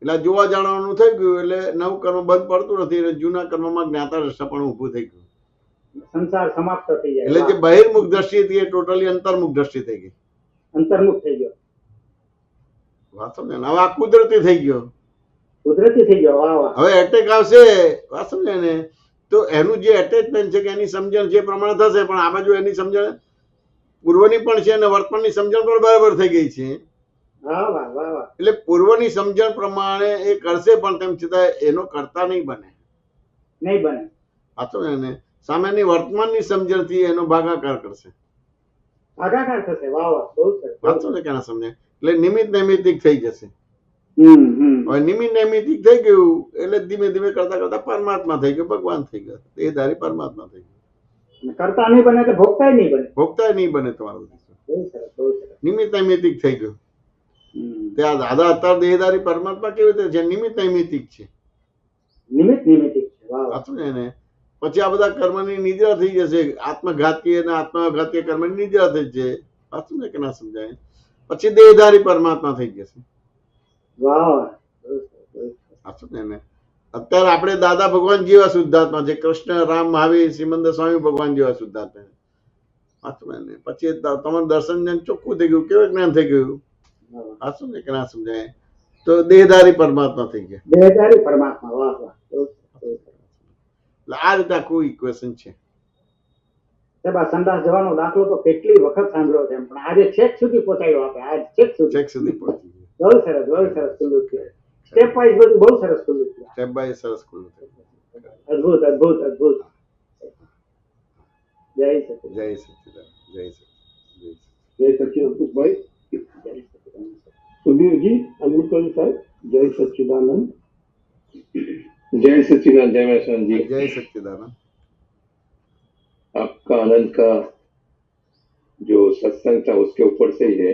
એટલે જોવા જાણવાનું થઈ ગયું એટલે નવું કર્મ બંધ પડતું નથી, એટલે જૂના કર્મમાં જ્ઞાતા રસ્તા પણ ઊભું થઈ ગયું. સંસાર સમાપ્ત થઈ એટલે જાય જે બહિર્મુખ દ્રષ્ટિ હતી એ ટોટલી અંતર્મુખ દ્રષ્ટિ થઈ ગઈ. અંતર્મુખ થઈ ગયો, વાત સમજે ને? હવે આ કુદરતી થઈ ગયો. કુદરતી થઈ ગયો. વાહ વાહ. હવે એટેક આવશે, વાત સમજે ને, તો એનું જે એટેચમેન્ટ છે કે એની સમજણ જે પ્રમાણે થશે, પણ આ બાજુ એની સમજણ પૂર્વની પણ છે અને વર્તમાનની સમજણ પણ બરાબર થઈ ગઈ છે. વાહ વાહ વાહ વાહ. એટલે પૂર્વની સમજણ પ્રમાણે એ કરશે, પણ તેમ છતાં એનો કરતા નહીં બને. નહીં બને. વાંચો ને, સામેની વર્તમાનની સમજણથી એનો ભાગાકાર કરશે. ભાગાકાર થશે. વાહ વાહ. બહુ સરસ. વાંચો ને કેના સમજે, એટલે નિમિત્ત નૈમિત્તિક થઈ જશે. હમ. હવે નિમિત્ત નૈમિત્તિક થઈ ગયું એટલે ધીમે ધીમે કરતા કરતા પરમાત્મા થઈ ગયો, ભગવાન થઈ ગયો, એ ધારી પરમાત્મા થઈ ગયો. કરતા નહીં બને એટલે ભોગતાય નહીં બને. ભોગતાય નહીં બને તમારું. બહુ સરસ, બહુ સરસ. નિમિત્ત નૈમિત્તિક થઈ ગયું. ત્યાં દાદા અત્યારે દેહધારી પરમાત્મા કેવી રીતે છે? નિમિત્ત નૈમિત્તિક છે. નિમિત્તિક છે. વાહ વાહ. વાંચો ને એને. પછી આ બધા કર્મની નિદ્રા થઈ જશે. આત્મઘાતી અને આત્મઘાતી કર્મની નિદ્રા થઈ જશે. વાંચો ને કે ના સમજાય? પછી દેહધારી પરમાત્મા થઈ જશે. વાહ વાહ. બહુ સરસ, બહુ સરસ. વાંચો ને એને. અત્યારે આપણે દાદા ભગવાન જેવા શુદ્ધાત્મા છે. કૃષ્ણ, રામ, મહાવીર, શ્રીમંદર સ્વામી ભગવાન જેવા શુદ્ધાત્મા. વાંચો ને એને. પછી તમારું દર્શન જ્ઞાન ચોખ્ખું થઈ ગયું. કેવું જ્ઞાન થઈ ગયું? વાંચો ને કે ના સમજાય? તો દેહધારી પરમાત્મા થઈ ગયા. દેહધારી પરમાત્મા. વાહ વાહ. બહુ સરસ, બહુ સરસ. એટલે આ રીતે આખું ઇક્વેશન છે. સાહેબ, આ સંડાસ જવાનો દાખલો તો કેટલી વખત સાંભળ્યો છે, પણ આજે છેક સુધી પહોંચાડ્યો આપણે. આજ છેક સુધી. ચેક સુધી પહોંચી ગયું. બહુ સરસ, બહુ સરસ ખુલ્લું થયું. સ્ટેપ વાઇઝ બધું બહુ સરસ ખુલ્લું થયું. સ્ટેપ બાય સરસ ખુલ્લું થયું. અદ્ભુત, અદ્ભુત, અદ્ભુત. જય સચિદાનંદ. જય સચ્ચિદાનંદ. જય સચ્ચિદાનંદ. જય સચિદાનંદ ભાઈ, સુધીરજી અનુકૂળ साहब, जय सच्चिदानंद। जय सच्चिदानंद, जय महेश्वर जी। जय सच्चिदानंद। आपका आनंद का जो सत्संग था उसके ऊपर से ही है।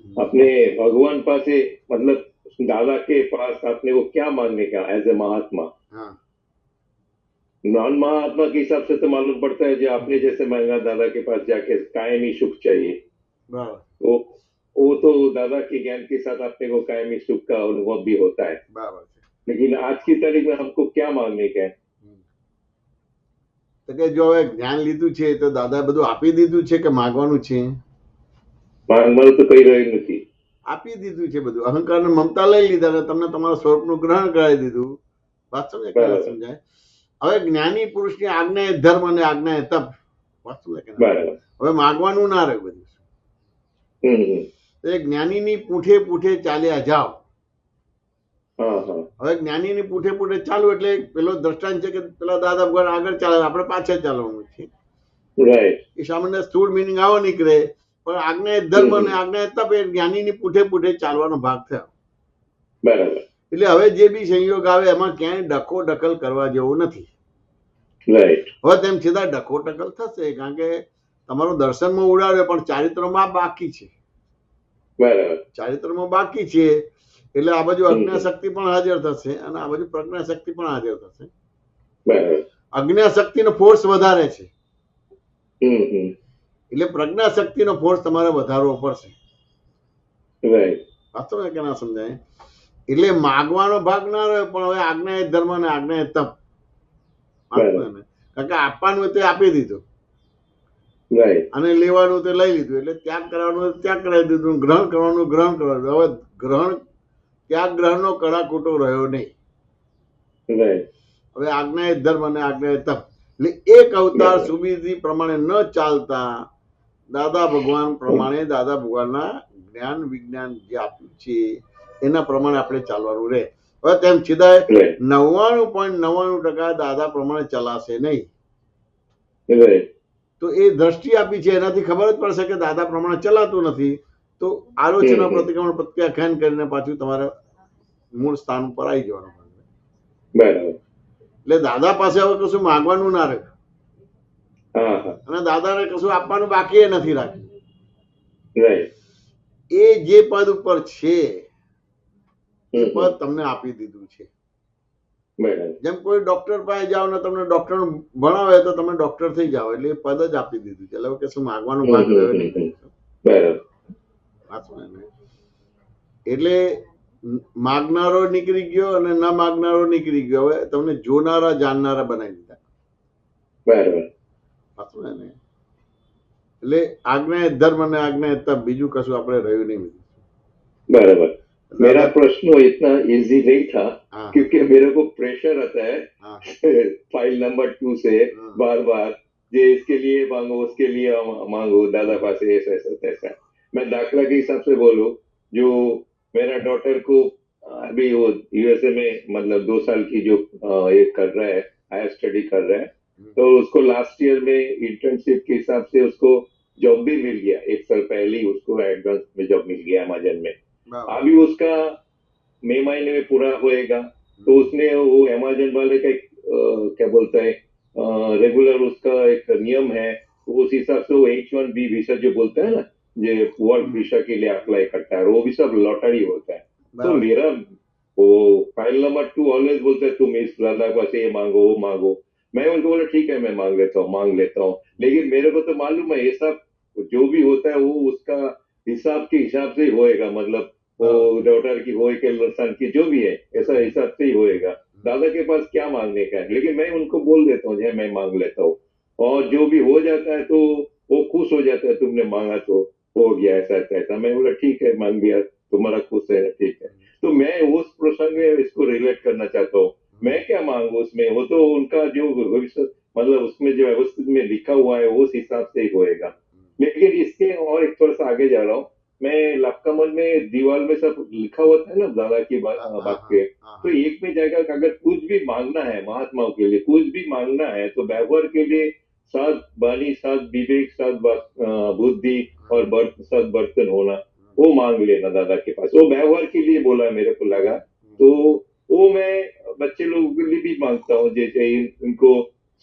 अपने भगवान पासे मतलब दादा के पास आपने वो क्या मांगने का एज ए महात्मा? हाँ, नॉन महात्मा के हिसाब से तो मालूम पड़ता है जो आपने जैसे मांगा दादा के पास जाके कायमी सुख चाहिए, बराबर वो तो दादा के ज्ञान के साथ आपने को कायमी सुख का अनुभव भी होता है। बराबर છે. लेकिन आज की तारीख में हमको क्या मांगने का है? તો કે જો હવે જ્ઞાન લીધું છે તો દાદા બધું આપી દીધું છે કે માગવાનું છે? મારું તો કઈ રહ્યું નથી. આપી દીધું છે બધું. અહંકાર ને મમતા લઈ લીધા અને તમને તમારા સ્વરૂપનું ગ્રહણ કરાવી દીધું. વાત સમજે કે ના સમજાય? હવે જ્ઞાની પુરુષની આજ્ઞા એ ધર્મ અને આજ્ઞા એ તપ. વાત સમજે કે ના? બરાબર. હવે માગવાનું ના રહે બધું. એ જ્ઞાનીની પૂઠે પૂઠે ચાલ્યા જાઓ. હવે જ્ઞાનીની પૂઠે પૂઠે ચાલુ એટલે પેલો દ્રષ્ટાંત છે કે પેલા દાદા ભગવાન આગળ ચાલે, આપણે પાછળ ચાલવાનું છે. એ સામાન્ય સ્થૂળ મિનિંગ આવો નીકળે, પણ આજ્ઞા એ ધર્મ અને આજ્ઞા એ તપ એ જ્ઞાનીની પૂઠે પૂઠે ચાલવાનો ભાગ થયો. બરાબર. એટલે હવે જે બી સંયોગ આવે એમાં ક્યાંય ડખો ડકલ કરવા જેવું નથી. હવે તેમ છતાં ડખો ટકલ થશે, કારણ કે તમારું દર્શનમાં ઉડાડ્યો પણ ચારિત્રમાં બાકી છે. ચારિત્રમાં બાકી છે એટલે આ બાજુ અજ્ઞા શક્તિ પણ હાજર થશે અને આ બાજુ પ્રજ્ઞા શક્તિ પણ હાજર થશે. અજ્ઞા શક્તિનો ફોર્સ વધારે છે એટલે પ્રજ્ઞા શક્તિનો ફોર્સ તમારે વધારવો પડશે. વાસ્તવ કે ના સમજાય? એટલે માગવાનો ભાગ ના રહ્યો, પણ હવે આજ્ઞા એ ધર્મ અને આજ્ઞા એ તપ. કારણ કે આપવાનું તે આપી દીધું અને લેવાનું તે લઈ લીધું, એટલે ત્યાગ કરવાનું ત્યાગ કરાવી દીધું, ગ્રહણ કરવાનું ગ્રહણ કરાવી. હવે ગ્રહણ ત્યાગ ગ્રહણનો કડાકૂટો રહ્યો નહીં. હવે આજ્ઞા એ ધર્મ અને આજ્ઞા એ તપ. એટલે એક અવતાર સુવિધિ પ્રમાણે ન ચાલતા દાદા ભગવાન પ્રમાણે દાદા ભગવાનના જ્ઞાન વિજ્ઞાન જે આપ્યું છે એના પ્રમાણે આપણે ચાલવાનું રહે. હવે તેમ છતાંય 99.99% દાદા પ્રમાણે ચલાશે નહીં. તો એ દ્રષ્ટિ આપી છે એનાથી ખબર જ પડશે કે દાદા પ્રમાણે ચલાતું નથી. તો આલોચના પ્રતિક્રમણ પ્રત્યાખ્યાન કરીને પાછું તમારે મૂળ સ્થાન ઉપર આવી જવાનું. એટલે દાદા પાસે હવે કશું માંગવાનું ના રહે અને દાદાને કશું આપવાનું બાકી નથી રાખ્યું. એ જે પદ ઉપર છે એ પદ તમને આપી દીધું છે. જેમ કોઈ ડોક્ટર પાસે જાઓ ને તમને ડોક્ટર ભણાવે તો તમે ડોક્ટર થઈ જાઓ, એટલે એ પદ જ આપી દીધું છે. એટલે કશું માંગવાનું ભાગ રહ્યો નહીં. એટલે માગનારો નીકળી ગયો અને ન માગનારો નીકળી ગયો. હવે તમને જોનારા જાણનારા બનાવી દીધા. બરાબર પાછું એને એટલે આજ્ઞા ધર્મ અને આજ્ઞા તપ બીજું કશું આપણે રહ્યું નહીં. बराबर मेरा प्रश्न इतना इजी नहीं था हाँ क्योंकि मेरे को प्रेशर आता है हाँ फाइल नंबर 2 से हाँ बार बार ये इसके लिए मांगो उसके लिए मांगो दादा पास ऐसा ऐसा तैसा. मैं दाखला के हिसाब से बोलूं जो मेरा डॉटर को अभी वो यूएसए में मतलब 2 साल की जो ये कर रहा है हायर स्टडी कर रहा है तो उसको लास्ट ईयर में इंटर्नशिप के हिसाब से उसको जॉब भी मिल गया. 1 साल पहले ही उसको एडवांस में जॉब मिल गया अमेजन में. बराबर अभी उसका मई महीने में पूरा होएगा तो उसने वो अमेजन वाले का एक क्या बोलता है रेगुलर उसका एक नियम है उस हिसाब से वो H1B वीसा जो बोलता है ना ये वर्क वीसा के लिए अप्लाई करता है वो भी सब लॉटरी होता है. तो बराबर मेरा वो फाइल नंबर 2 ऑलवेज बोलता है तुम इस दादा पास ये मांगो वो मांगो. मैं उनको बोला ठीक है मैं मांग लेता हूँ लेकिन मेरे को तो मालूम है ये सब जो भी होता है वो उसका हिसाब के हिसाब से ही होएगा. मतलब वो डॉटर की हो के सन की जो भी है ऐसा हिसाब से ही होएगा. दादा के पास क्या मांगने का है लेकिन मैं उनको बोल देता हूँ मैं मांग लेता हूँ और जो भी हो जाता है तो वो खुश हो जाता है तुमने मांगा तो हो गया ऐसा ऐसा. मैं बोला ठीक है मांग लिया तुम्हारा खुश है ठीक है. तो मैं उस प्रसंग में इसको रिलेट करना चाहता हूँ. मैं क्या मांगू उसमें वो तो उनका जो भविष्य मतलब उसमें जो व्यवस्थित में लिखा हुआ है उस हिसाब से ही होएगा. लेकिन इसके और एक थोड़ा सा आगे जा रहा हूँ मैं लपकमल में दीवार में सब लिखा होता है ना दादा की बात के तो एक में जाएगा कि अगर कुछ भी मांगना है महात्माओं के लिए कुछ भी मांगना है तो व्यवहार के लिए सात वाणी सात विवेक सात बुद्धि और सात बर्तन होना वो मांग लेना दादा के पास. वो व्यवहार के लिए बोला मेरे को लगा तो वो मैं बच्चे लोगों के लिए भी मांगता हूँ जैसे इनको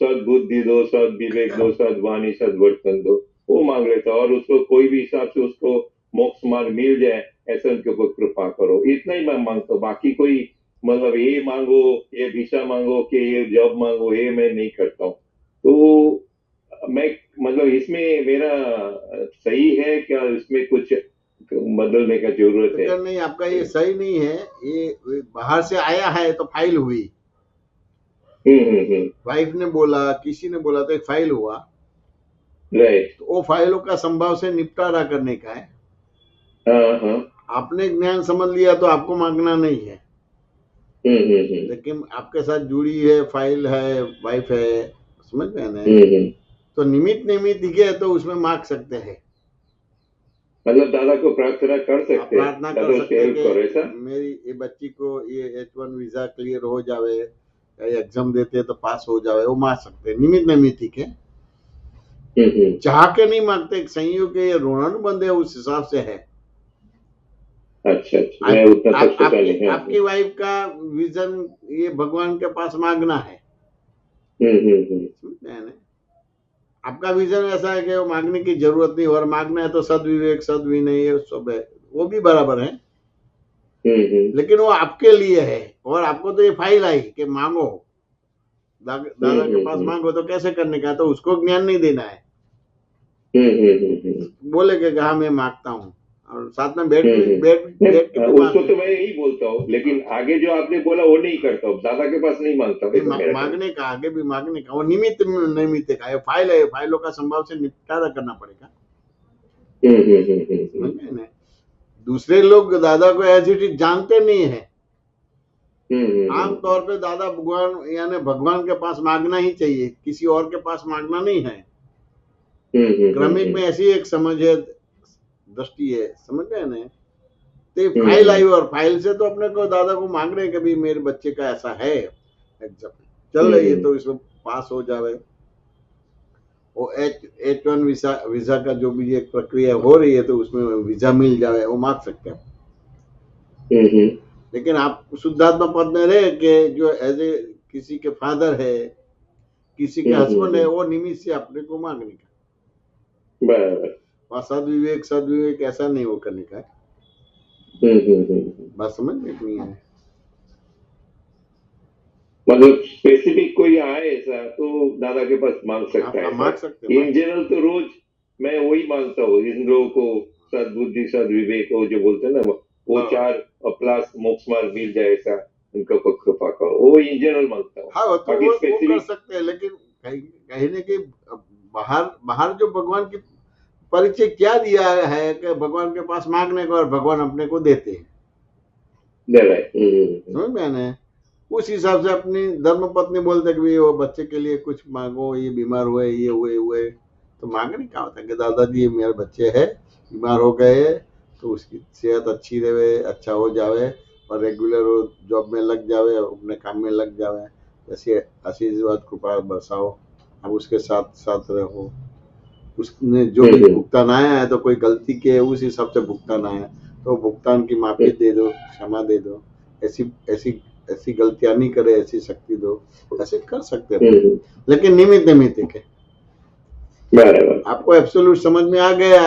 सद बुद्धि दो सद विवेक दो सद वाणी सद बर्तन दो वो मांग लेता और उसको कोई भी हिसाब से उसको मोक्ष मार्ग मिल जाए ऐसा उनके ऊपर कृपा करो. इतना ही मैं मांगता हूँ बाकी कोई मतलब ये मांगो ये वीसा मांगो कि ये जॉब मांगो ये मैं नहीं करता हूँ. तो मैं मतलब इसमें मेरा सही है क्या इसमें कुछ बदलने का जरूरत है. फिक्र नहीं आपका ये सही नहीं है. ये बाहर से आया है तो फाइल हुई वाइफ ने बोला किसी ने बोला तो एक फाइल हुआ राइट तो वो फाइलों का संभाव से निपटारा करने का है. आपने ज्ञान समझ लिया तो आपको मांगना नहीं है. लेकिन आपके साथ जुड़ी है फाइल है वाइफ है समझ में ना तो निमित्त दिखे तो उसमें मांग सकते हैं. मतलब दादा को प्रार्थना कर सकते हैं प्रार्थना कर सकते हैं कि मेरी ये बच्ची को ये H1 वीजा क्लियर हो जावे एग्जाम देते तो पास हो जावे वो मांग सकते हैं. निमित्त ठीक है चाह के नहीं मांगते. एक संयोग के ये ऋणानुबंध है उस हिसाब से है. अच्छा मैं उतना तो सोचा नहीं है. आपकी वाइफ का विजन ये भगवान के पास मांगना है. आपका विजन ऐसा है कि वो मांगने की जरूरत नहीं और मांगना है तो सदविवेक सदविनय ये सब है वो भी बराबर है. लेकिन वो आपके लिए है और आपको तो ये फाइल आई कि मांगो दादा के पास मांगो तो कैसे करने का तो उसको ज्ञान नहीं देना है. बोले कि हाँ मैं मांगता हूँ और साथ में बैठ के उसको तो मैं यही बोलता हूँ लेकिन आगे जो आपने बोला वो नहीं करता हूँ दादा के पास नहीं मांगता. मांगने का आगे भी मांगने का वो निमित्त का ये फाइल है. फाइलों का संभाव से निपटारा करना पड़ेगा. दूसरे लोग दादा को एज इट इज जानते नहीं है. आमतौर पे दादा भगवान यानी भगवान के पास मांगना ही चाहिए किसी और के पास मांगना नहीं है. क्रमिक में ऐसी एक समझ है दृष्टि है समझ गए ना. तो फाइल आई और फाइल से तो अपने को दादा को मांग रहे कि भाई मेरे बच्चे का ऐसा है एग्जाम चल रही है तो इसमें पास हो जावे. वो H1 वीजा का जो भी एक प्रक्रिया हो रही है तो उसमें वीजा मिल जावे वो मांग सकते हैं. लेकिन आप शुद्धात्मा पद में रहे कि जो एज ए किसी के फादर है किसी के हस्बैंड है वो निमित्त से अपने को मांगने का. बराबर सदविवेक ऐसा नहीं वो करने का है. बात समझ में नहीं है. मतलब स्पेसिफिक कोई आए ऐसा तो दादा के पास मांग सकता है. मांग सकते हैं. इन जनरल तो रोज मैं वही मांगता हूँ इन लोगों को सदबुद्धि सदविवेक वो जो बोलते हैं ना वो 4 प्लस मोक्ष मार्ग मिल जाए ऐसा उनको कृपा करो वो इन जनरल मांगता हूँ. हाँ तो वो कर सकते हैं लेकिन कहने के बाहर बाहर जो भगवान की परिचय क्या दिया है कि भगवान के पास मांगने को और भगवान अपने को देते हैं, दे रहे समझ में आना है। उस हिसाब से अपनी धर्म पत्नी बोलते कि भाई वो बच्चे के लिए कुछ मांगो, ये बीमार हुए, ये हुए, तो मांगने का होता है कि दादाजी ये मेरे बच्चे है, बीमार हो गए, तो उसकी सेहत अच्छी रहे, अच्छा हो जावे और रेगुलर वो जॉब में लग जावे, अपने काम में लग जावे, ऐसे आशीर्वाद कृपा बरसाओ, अब उसके साथ साथ रहो। उसने जो भी भुगतान आया है, तो कोई गलती के उस हिसाब से भुगतान आया है, तो भुगतान की माफी दे दो, क्षमा दे दो, ऐसी ऐसी ऐसी गलतियां नहीं करे, ऐसी शक्ति दो, ऐसे कर सकते हैं, लेकिन निमित्त के बराबर। आपको एब्सोल्यूट समझ में आ गया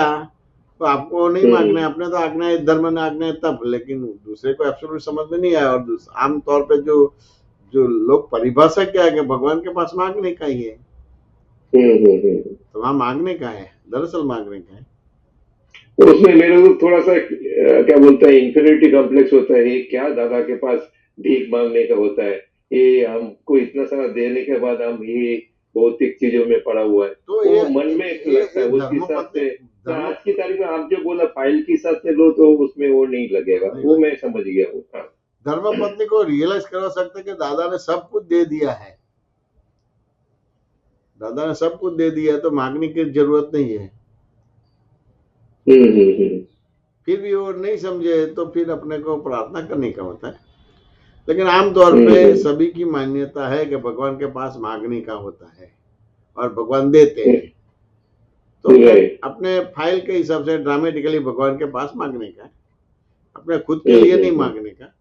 तो आपको नहीं मांगना है, अपने तो आज्ञा है, धर्म ने आज्ञा है तब, लेकिन दूसरे को एब्सोल्यूट समझ में नहीं आया। और आम तौर पे जो जो लोग परिभाषा क्या है कि भगवान के पास मांगने का ही है, तो वहां मांगने का है, दरअसल मांगने का है। तो उसमें मेरे को थोड़ा सा क्या बोलते हैं, इंफीरियरिटी कॉम्प्लेक्स होता है। ये क्या दादा के पास भीख मांगने का होता है, ये हमको इतना सारा देने के बाद हम ये भौतिक चीजों में पड़ा हुआ है, तो वो मन में लगता है। उस हिसाब से आज की तारीख में आप जो बोला फाइल के हिसाब से लो, तो उसमें वो नहीं लगेगा, वो मैं समझ गया हूँ। हाँ। धर्म पत्नी को रियलाइज करवा सकते कि दादा ने सब कुछ दे दिया है, दादा ने सब कुछ दे दिया है, तो मांगने की जरूरत नहीं है। फिर भी वो नहीं समझे तो फिर अपने को प्रार्थना करने का होता है। लेकिन आमतौर पे सभी की मान्यता है कि भगवान के पास मांगने का होता है और भगवान देते हैं, तो अपने फाइल के हिसाब से ड्रामेटिकली भगवान के पास मांगने का है, अपने खुद के लिए नहीं मांगने का।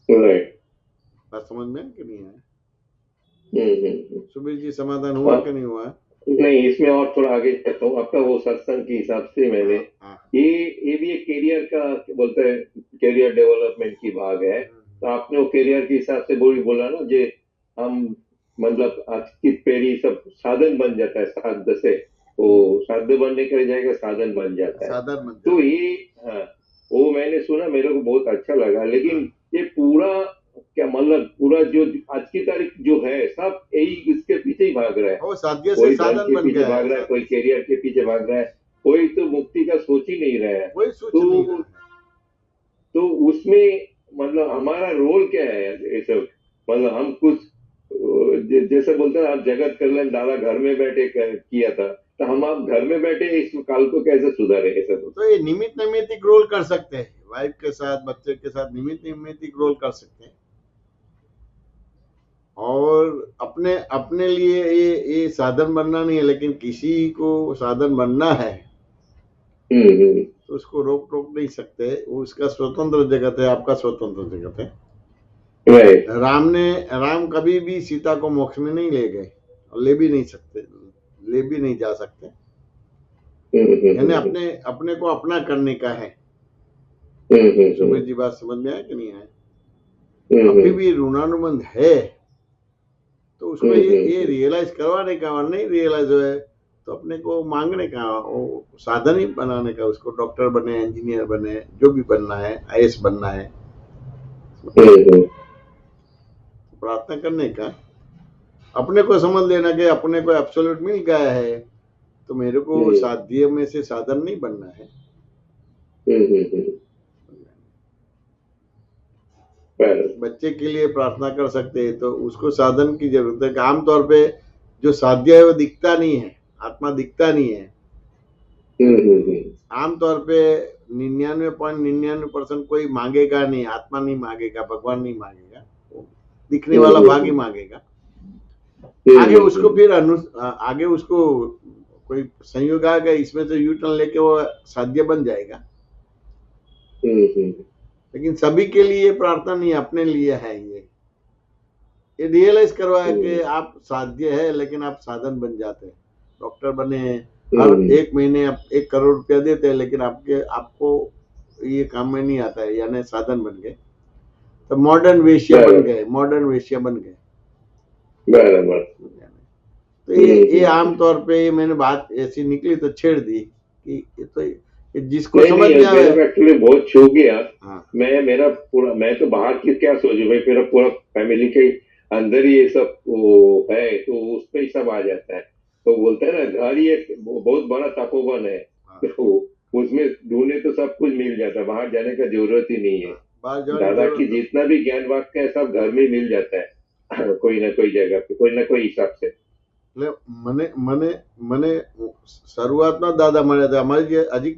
बात समझ में कि नहीं है? सुबीर जी, समाधान हुआ कि नहीं हुआ? नहीं, इसमें और थोड़ा आगे चलता हूँ। आपका वो सत्संग के हिसाब से मैंने ये भी एक कैरियर का बोलते हैं, कैरियर डेवलपमेंट की भाग है। तो आपने वो कैरियर के हिसाब से बोला ना, जे हम मतलब आज की पीढ़ी सब साधन बन जाता है, साध से वो साध्य बनने के जाएगा, साधन बन जाता है, साधन बन। तो ये हाँ, वो मैंने सुना, मेरे को बहुत अच्छा लगा। लेकिन ये पूरा क्या मतलब, पूरा जो आज की तारीख जो है सब यही इसके पीछे ही भाग रहा है। वो साध्य कोई से साधन बन गया भाग रहा है, कोई कैरियर के पीछे भाग रहा है, कोई तो मुक्ति का सोच ही नहीं रहा है। तो उसमें मतलब हमारा रोल क्या है ये सब? मतलब हम कुछ जैसे बोलते हैं आप जगत कल्याण दादा घर में बैठे किया था, तो हम आप घर में बैठे इस काल को कैसे सुधारे? ऐसा तो ये निमित्त रोल कर सकते हैं, वाइफ के साथ, बच्चे के साथ निमित्त रोल कर सकते हैं। और अपने लिए ये साधन बनना नहीं है, लेकिन किसी को साधन बनना है तो उसको रोक नहीं सकते। वो उसका स्वतंत्र जगत है, आपका स्वतंत्र जगत है। राम कभी भी सीता को मोक्ष में नहीं ले गए और ले भी नहीं सकते, ले भी नहीं जा सकते। यानी अपने को अपना करने का है। सुबीर जी, बात समझ में आया कि नहीं आया? अभी भी ऋणानुबंध है, तो उसको ये रियलाइज करवाने का, और नहीं रियलाइज हुआ तो अपने को मांगने का, वो साधन ही बनाने का। उसको डॉक्टर बने, इंजीनियर बने, जो भी बनना है, आईएएस बनना है, प्रार्थना करने का। अपने को समझ लेना कि अपने को एब्सोल्यूट मिल गया है, तो मेरे को साध्य में से साधन नहीं बनना है। बच्चे के लिए प्रार्थना कर सकते हैं, तो उसको साधन की जरूरत है। आमतौर पे जो साध्य है वो दिखता नहीं है, आत्मा दिखता नहीं है। आमतौर पे 99.99% कोई मांगेगा नहीं, आत्मा नहीं मांगेगा, भगवान नहीं मांगेगा, दिखने वाला भाग ही मांगेगा। आगे उसको फिर आगे उसको कोई संयोग आएगा, इसमें से यू टर्न लेके वो साध्य बन जाएगा। लेकिन सभी के लिए प्रार्थना नहीं, अपने लिए है। ये रियलाइज करवाया कि आप साध्य है, लेकिन आप साधन बन जाते हैं। डॉक्टर बने, हर एक महीने आप 1 करोड़ रुपया देते हैं, लेकिन आपको ये काम में नहीं आता है, यानी साधन बन गए। तो मॉडर्न वेश्या बन गए। तो ये आमतौर पे मैंने बात ऐसी निकली तो छेड़ दी कि तो जिसको समझ में आया। एक्चुअली बहुत छू गया। हाँ। मैं तो बाहर की क्या सोचू भाई, मेरा पूरा फैमिली के अंदर ही ये सब वो है तो उसमें ही सब आ जाता है। तो बोलते हैं ना घर ही एक बहुत बड़ा तपोवन है, तो उसमें ढूंढे तो सब कुछ मिल जाता है, बाहर जाने का जरूरत ही नहीं है। બહાર જવાની दादा की જરૂર जितना भी ज्ञान वाक्य है सब घर में मिल जाता है कोई ना कोई जगह पे, कोई ना कोई हिसाब से। એટલે મને મને મને શરૂઆતમાં દાદા મળ્યા હતા. અમારી જે હજી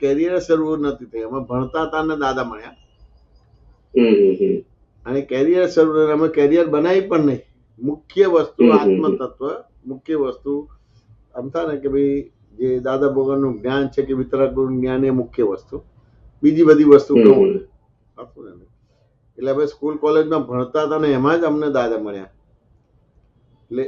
કેરિયર શરૂ નથી થઈ, અમે ભણતા હતા ને દાદા મળ્યા, અને કેરિયર શરૂ નથી. અમે કેરિયર બનાવી પણ નહીં. મુખ્ય વસ્તુ આત્મતત્વ, મુખ્ય વસ્તુ આમ થાય ને કે ભાઈ જે દાદા ભગવાનનું જ્ઞાન છે કે વિતરકનું જ્ઞાન એ મુખ્ય વસ્તુ, બીજી બધી વસ્તુ કહું ને. એટલે અમે સ્કૂલ કોલેજમાં ભણતા હતા ને એમાં જ અમને દાદા મળ્યા. એટલે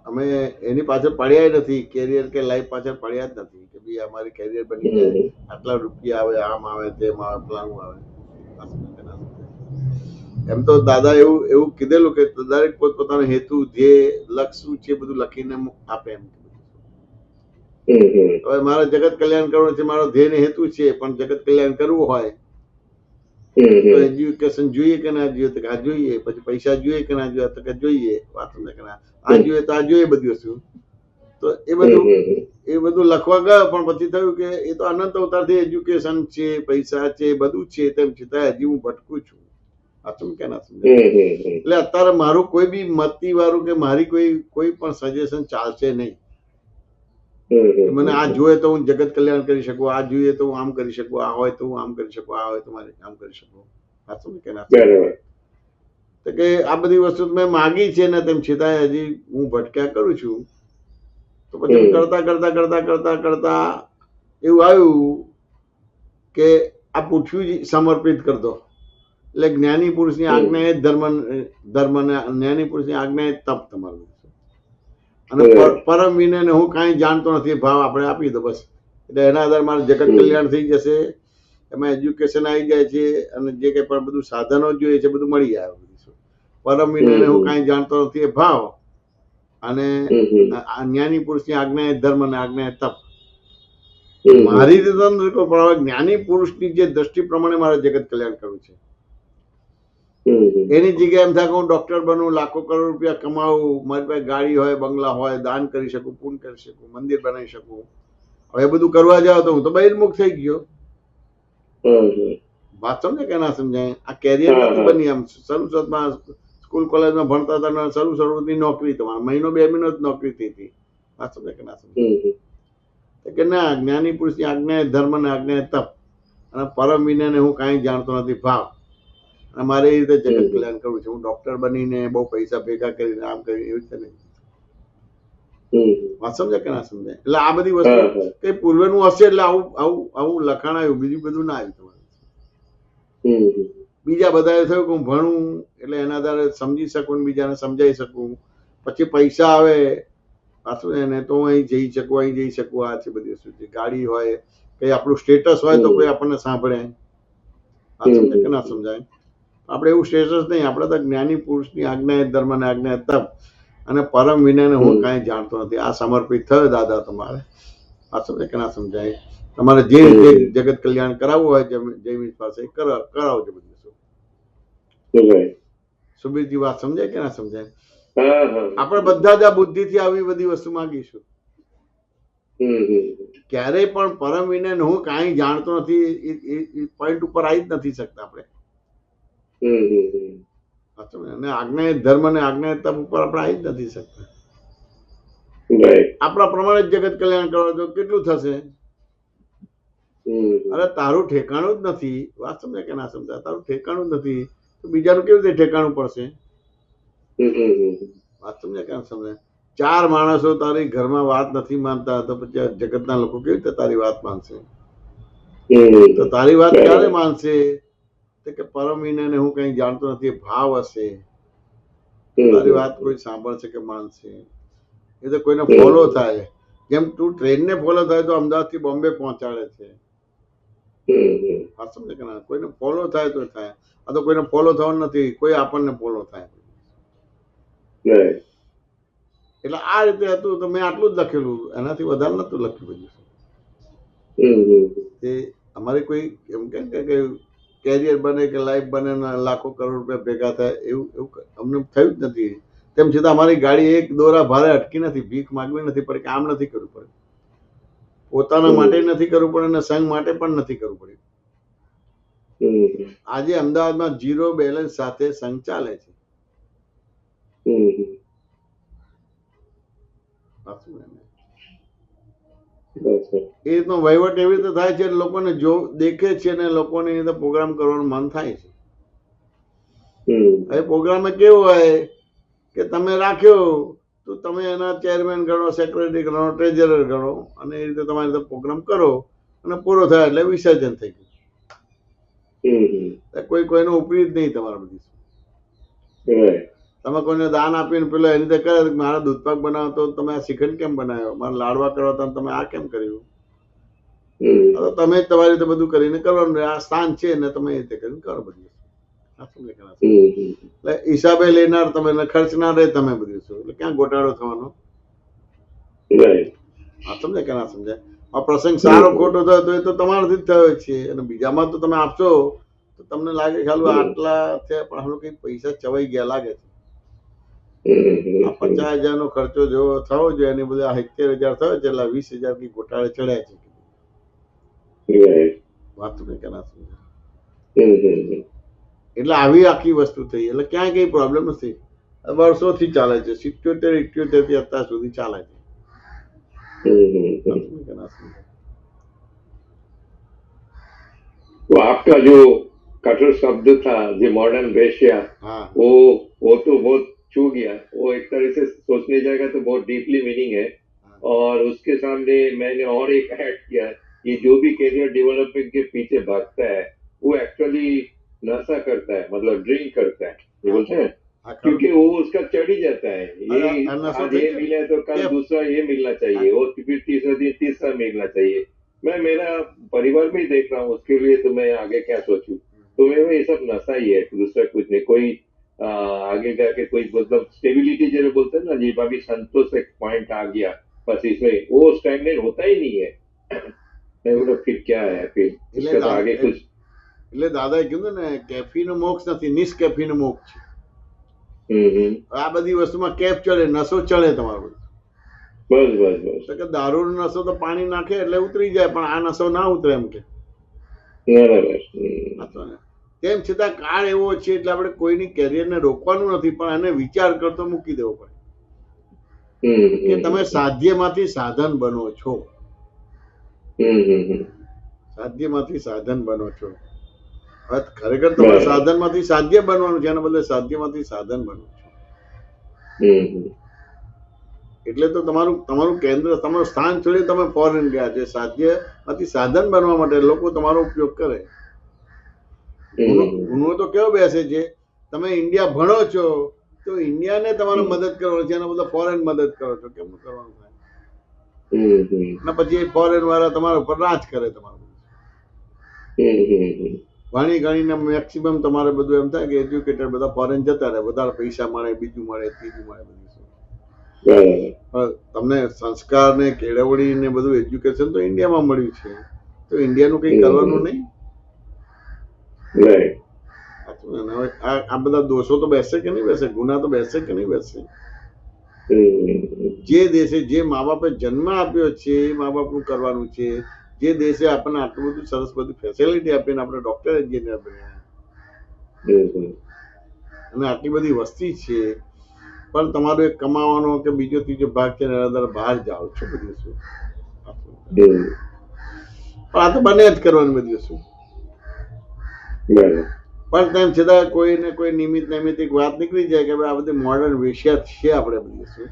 અમે એની પાછળ પડ્યા નથી, કેરિયર કે લાઈફ પાછળ પડ્યા જ નથી કે ભાઈ અમારી કેરિયર બની જાય, આટલા રૂપિયા આવે, આમ આવે, તેમ આવે, ફલાણું આવે. એમ તો દાદા એવું એવું કીધેલું કે દરેક પોતપોતાનો હેતુ, ધ્યેય, લક્ષ્ય શું છે બધું લખીને આપે એમ. હવે મારે જગત કલ્યાણ કરવું છે, મારો ધ્યેય ને હેતુ છે, પણ જગત કલ્યાણ કરવું હોય તો એજ્યુકેશન જોઈએ કે ના જોઈએ, તો આ જોઈએ. પછી પૈસા જોઈએ કે ના જોઈએ, તો કે જોઈએ. વાત સમજે કે ના, આ જોઈએ તો આ જોઈએ બધી વસ્તુ. તો એ બધું લખવા ગયો, પણ પછી થયું કે એ તો અનંત અવતારથી એજ્યુકેશન છે, પૈસા છે, બધું છે, તેમ છતાં હજી હું ભટકું છું. સાચું કે ના સમજે? એટલે અત્યારે મારું કોઈ બી મતી વાળું કે મારી કોઈ પણ સજેશન ચાલશે નહીં. મને આ જોઈએ તો હું જગત કલ્યાણ કરી શકું, આ જોઈએ તો હું આમ કરી શકું, આ હોય તો હું આમ કરી શકું, આ હોય તો મારે આમ કરી શકું. સાચું કે ના? તો કે આ બધી વસ્તુ મેં માગી છે ને, તેમ છતાં હજી હું ભટક્યા કરું છું. તો પછી કરતા કરતા કરતા કરતા કરતા એવું આવ્યું કે આ પૃથ્વી સમર્પિત કરતો. એટલે જ્ઞાની પુરુષની આજ્ઞા એ ધર્મ ને જ્ઞાની પુરુષની આજ્ઞા એ તપ તમારું. અને પરમ વિનયને હું કાંઈ જાણતો નથી ભાવ આપણે આપી દો બસ. એટલે એના આધારે મારું જગત કલ્યાણ થઈ જશે. એમાં એજ્યુકેશન આવી જાય છે, અને જે કંઈ પણ બધું સાધનો જોઈએ છે બધું મળી જાય. પરમ વિનયને હું કાંઈ જાણતો નથી એ ભાવ, અને જ્ઞાની પુરુષની આજ્ઞા એ ધર્મ અને આજ્ઞા એ તપ. મારી રીતે પણ જ્ઞાની પુરુષની જે દ્રષ્ટિ પ્રમાણે મારે જગત કલ્યાણ કરવું છે. એની જગ્યાએ એમ થાય કે હું ડોક્ટર બનું, લાખો કરોડ રૂપિયા કમાવું, મારી પાસે ગાડી હોય, બંગલા હોય, દાન કરી શકું, પૂન કરી શકું, મંદિર બનાવી શકું. હવે બધું કરવા જાવ તો હું તો બહિર્મુખ થઈ ગયો. વાત સમજે કે ના સમજાય? આ કેરિયર નથી બની. આમ શરૂઆતમાં સ્કૂલ કોલેજમાં ભણતા હતા, શરૂઆતની નોકરી તમારે મહિનો 2 મહિનો જ નોકરી થઈ હતી. વાત સમજે કે ના સમજાય? કે ના, જ્ઞાની પુરુષની આજ્ઞા એ ધર્મ ને આજ્ઞા એ તપ, અને પરમ વિનયને હું કાંઈ જાણતો નથી ભાવ. અને મારે એ રીતે જગત કલ્યાણ કરવું છે. હું ડોક્ટર બનીને બહુ પૈસા ભેગા કરીને આમ કરીને એવી રીતે નહીં. વાત સમજે કે ના સમજાય? એટલે આ બધી વસ્તુ કઈ પૂર્વેનું હશે એટલે આવું આવું આવું લખાણ આવ્યું, બીજું બધું ના આવ્યું તમારે. બીજા બધાએ થયું કે હું ભણું એટલે એના આધારે સમજી શકું, બીજાને સમજાવી શકું. પછી પૈસા આવે પાછું એને તો હું અહીં જઈ શકું, અહીં જઈ શકું. આ છે બધી વસ્તુ. ગાડી હોય, કઈ આપણું સ્ટેટસ હોય તો કોઈ આપણને સાંભળે. આ સમજે કે ના સમજાય? આપણે એવું સ્ટેટસ નહીં. આપણે તો જ્ઞાની પુરુષની આજ્ઞા એ ધર્મ ને આજ્ઞા એ તપ, અને પરમ વિનયને હું કાંઈ જાણતો નથી. આ સમર્પિત થયો દાદા તમારે. આ સમજે કે ના સમજાય? તમારે જે રીતે જગત કલ્યાણ કરાવવું હોય જયમીન પાસે કરાવજો બધું. સુબીરજી વાત સમજાય કે ના સમજાય? આપણે બધા જ આ બુદ્ધિથી આવી બધી વસ્તુ માંગીશું. ક્યારેય પણ પરમ વિનય હું કાંઈ જાણતો નથી એ પોઈન્ટ ઉપર આવી જ નથી શકતા આપણે. અને આજ્ઞા ધર્મ અને આજ્ઞા તપ ઉપર આપણે આવી જ નથી શકતા. આપણા પ્રમાણે જગત કલ્યાણ કરવા તો કેટલું થશે? અરે તારું ઠેકાણું જ નથી. વાત સમજે કે ના સમજાય? તારું ઠેકાણું જ નથી તો બીજાનું કેવી રીતે ઠેકાણું પડશે? વાત સમજે કે ના સમજાય? 4 માણસો તારી ઘરમાં વાત નથી માનતા તો પછી જગતના લોકો કેવી રીતે તારી વાત માનશે? તો તારી વાત ક્યારે માનશે? કે પરમ વિનયને હું કઈ જાણતો નથી ભાવ હશે, તારી વાત કોઈ સાંભળશે કે માનશે. એ તો કોઈને ફોલો થાય. જેમ તું ટ્રેનને ફોલો થાય તો અમદાવાદ થી બોમ્બે પહોંચાડે છે. વાત સમજે કે ના? કોઈને ફોલો થાય તો થાય. આ તો કોઈને ફોલો થવાનું નથી, કોઈ આપણને ફોલો થાય. એટલે આ રીતે હતું. તો મેં આટલું જ લખેલું, એનાથી વધારે નતું લખ્યું બધું. એ અમારી કોઈ એમ કે કેરિયર બને કે લાઈફ બને ને લાખો કરોડ રૂપિયા ભેગા થાય એવું એવું અમને થયું જ નથી. તેમ છતાં અમારી ગાડી એક દોરા ભારે અટકી નથી, ભીખ માગવી નથી પડી, કામ નથી કરવું પડ્યું, પોતાના માટે નથી કરવું પડે અને સંઘ માટે પણ નથી કરવું પડ્યું. આજે અમદાવાદમાં 0 બેલેન્સ સાથે સંઘ ચાલે છે. એ રીતનો વહીવટ એવી રીતે થાય છે, લોકોને જો દેખે છે ને લોકોને એ રીતે પ્રોગ્રામ કરવાનું મન થાય છે. હવે પ્રોગ્રામમાં કેવું હોય કે તમે રાખ્યો તો તમે એના ચેરમેન ગણો, સેક્રેટરી ગણો, ટ્રેઝરર ગણો અને એ રીતે તમારી રીતે પ્રોગ્રામ કરો અને પૂરો થાય એટલે વિસર્જન થઈ ગયું. કોઈ કોઈનું ઉપરી જ નહીં તમારા બધી. તમે કોઈને દાન આપીને પેલો એની રીતે કરે મારા દૂધપાક બનાવો તો તમે આ શ્રીખંડ કેમ બનાવ્યો, મારા લાડવા કરવા તો તમે આ કેમ કર્યું, તમે જ તમારી રીતે બધું કરીને કરવાનું. આ સ્થાન છે ને તમે એ રીતે કરીને કરો બધું. એટલે હિસાબે લેનાર તમે, ખર્ચનાર તમે બધું છો, એટલે ક્યાં ગોટાળો થવાનો? સમજાય કે ના સમજાય? આ પ્રસંગ સારો ખોટો થયો તો એ તો તમારાથી જ થયો છે, અને બીજામાં તો તમે આપશો તો તમને લાગે કે આટલા થયા પણ હમણાં કઈ પૈસા ચવાઈ ગયા લાગે છે. આ 50,000 નો ખર્ચો જો થવો જોઈએ એની બધા 70,000 થયો છે, એટલે 20,000 કઈ ગોટાળે ચડ્યા છે. વાત તમે કે ના સમજાય? એટલે આવી આખી વસ્તુ થઈ, એટલે ક્યાંય કઈ પ્રોબ્લેમ નથી. વર્ષોથી ચાલે છે, 77-78 થી અત્યાર સુધી ચાલે છે. तो आपका जो कठोर शब्द था जो मॉडर्न वेश्या, हाँ वो तो बहुत छू गया. वो एक तरह से सोचने जाएगा तो बहुत डीपली मीनिंग है. और उसके सामने मैंने और एक ऐड किया, ये जो भी कैरियर डेवलपमेंट के पीछे भागता है वो एक्चुअली नशा करता है, मतलब ड्रिंक करता है, ये बोलते हैं, क्योंकि वो उसका चढ़ ही जाता है. ये आज ये मिला तो कल दूसरा ये मिलना चाहिए, और फिर तीसरा दिन तीसरा मिलना चाहिए. मैं मेरा परिवार में ही देख रहा हूँ, उसके लिए तो मैं आगे क्या सोचूं. तो मेरा ये सब नशा ही है, दूसरा कुछ नहीं. कोई आगे जाके कोई मतलब स्टेबिलिटी जैसे बोलते हैं ना, जी भाभी संतोष एक पॉइंट आ गया बस इसमें, वो स्टैंडर्ड होता ही नहीं है. मैं बोला फिर क्या है, फिर इसका तो आगे कुछ. એટલે દાદાએ કીધું ને કેફીનો મોક્ષ નથી, નિષ્કેફીનો મોક્ષ છે. આ બધી વસ્તુમાં કેફ ચડે, નશો ચડે તમારો. બસ બસ બસ. કે દારૂનો નશો તો પાણી નાખે એટલે ઉતરી જાય, પણ આ નશો ના ઉતરે એમ કે. બરાબર. તેમ છતાં કાળ એવો છે એટલે આપણે કોઈની કેરિયરને રોકવાનું નથી, પણ એને વિચાર કરતો મૂકી દેવો પડે કે તમે સાધ્યમાંથી સાધન બનો છો. સાધ્યમાંથી સાધન બનો છો. ખરેખર તમારે સાધનમાંથી સાધ્ય બનવાનું છે, એના બદલે સાધ્યમાંથી સાધન બનો છો. એટલે તો તમારું કેન્દ્ર, તમારું સ્થાન છોડી તમે ફોરેન ગયા છે. સાધ્યમાંથી સાધન બનવા માટે લોકો તમારો ઉપયોગ કરે. ગુનો તો કેવો બેસે છે, તમે ઇન્ડિયા ભણો છો તો ઇન્ડિયાને તમારે મદદ કરવાની છે, એના બધા ફોરેન મદદ કરો છો, કેમનું કરવાનું થાય? અને પછી ફોરેન વાળા તમારા ઉપર રાજ કરે. તમારું ભણી ગણીને મેક્સિમમ તમારે બધું એમ થાય કે એજ્યુકેટેડ બધા ફોરેન જતા રહે, વધારે પૈસા મળે, બીજું મળે, ત્રીજું મળે, બધું. તમને સંસ્કાર ને કેળવણી ને બધું એજ્યુકેશન તો ઇન્ડિયામાં મળ્યું છે, તો ઇન્ડિયાનું કઈ કરવાનું નહીં. આ બધા દોષો તો બેસે કે નહીં બેસે, ગુના તો બેસે કે નહીં બેસે? જે દેશે, જે મા બાપે જન્મ આપ્યો છે એ મા બાપનું કરવાનું છે. જે દેશે આપણને આટલું બધું સરસ બધું ફેસિલિટી આપીને આપણે ડોક્ટર એન્જિનિયર બન્યા અને આટલી બધી વસ્તી છે, પણ તમારો એક કમાવાનો કે બીજો ત્રીજો ભાગ છે એના દ્વારા બહાર જાઓ છો. બધી વસ્તુ પણ આ તો બને જ કરવાની બધી વસ્તુ. પણ તેમ છતાં કોઈને કોઈ નિમિત્ત એક વાત નીકળી જાય કે આ બધી મોડર્ન વેશ્યા છે આપણે બધી વસ્તુ,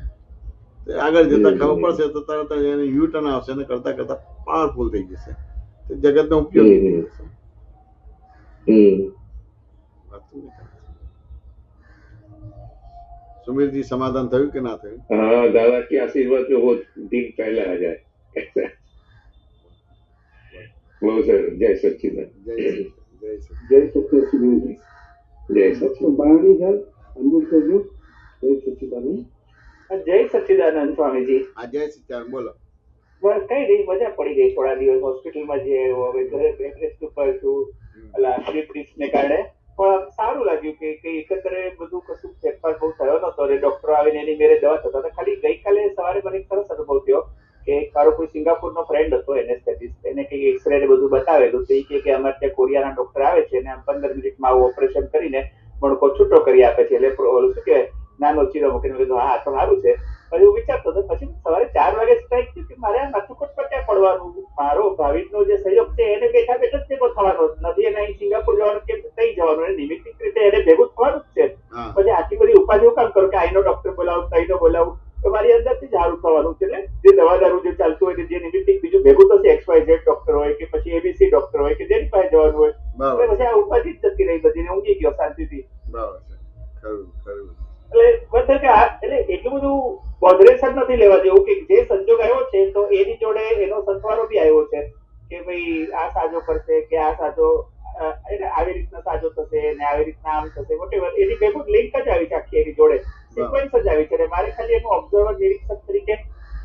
આગળ જતા ખબર પડશે તો તરત જ એને યુ ટર્ન આવશે અને કરતા કરતા પાવરફુલ થઈ જશે, જગતનો ઉપયોગી થઈ જશે. सुमीर जी समाधान થયું કે ના થયું? हाँ, दादा के आशीर्वाद में वो दिन पहले आ जाए. वो सर, जय सच्चिदानंद. जय सच्चिदानंद. जय सच्चिदानंद. बाणी सर अनम्यूट करજો. जय सच्चिदानंद. જય સચ્ચિદાનંદ સ્વામીજી. આ જય સચ્ચિદાનંદ બોલો. બસ કઈ નહીં, મજા પડી ગઈ થોડા દિવસ હોસ્પિટલમાં જે, હવે ઘરે બેડ રેસ્ટ ઉપર છું, એટલે આખી એની મેરે દવા થતા હતા. ખાલી ગઈકાલે સવારે મને એક સરસ અનુભવ થયો કે મારો કોઈ સિંગાપુરનો ફ્રેન્ડ હતો એનેસ્થેટિસ્ટ, એને કંઈક એક્સરે ને બધું બતાવેલું, તો એ કે અમારે ત્યાં કોરિયાના ડોક્ટર આવે છે અને 15 મિનિટમાં આવું ઓપરેશન કરીને મણકો છૂટો કરી આપે છે. એટલે ઓલું શું કે નાનો ચીરો મૂકીને કીધું હા તો સારું છે. પછી હું વિચારતો હતો, પછી સવારે 4 વાગે સ્ટ્રાઇક થયું કે મારે આ માથુકોટ પર ક્યાં પડવાનું, મારો ભાવિકનો જે સહયોગ છે એને બેઠા બેઠા જ ભેગો થવાનો નથી, એને અહીં સિંગાપુર જવાનું કે કઈ જવાનું, એને નિમિત્તિક રીતે એને ભેગું થવાનું જ છે. હા. પછી આટલી બધી ઉપાધિઓ કામ કરું કે આઈનો ડોક્ટર બોલાવું, તઈનો બોલાવું, તો મારી અંદરથી જ સારું થવાનું છે. એટલે જે દવા દારૂ જે ચાલતું હોય, જે નિમિત્તિક બીજું ભેગું થશે, XYZ ડોક્ટર હોય કે પછી ABC ડોક્ટર હોય કે જેની પાસે જવાનું હોય, બરાબર એટલે પછી આ ઉપાધિ જ જતી રહી બધી, ને ઊંઘી ગયો શાંતિથી. બરાબર છે. ખરું ખરું. એટલે બધા કે એટલે એટલું બધું બોધરેશન નથી લેવા જેવું કે જે સંજોગ આવ્યો છે તો એની જોડે એનો સંસ્વારો બી આવ્યો છે કે ભાઈ આ સાજો કરશે કે આ સાજો એટલે આવી રીતના સાજો થશે ને આવી રીતના આમ થશે, વોટેવર એની ભેગું લિંક જ આવી છે આખી એની જોડે, સિક્વન્સ જ આવી છે. અને મારે ખાલી એનું ઓબ્ઝર્વર નિરીક્ષક તરીકે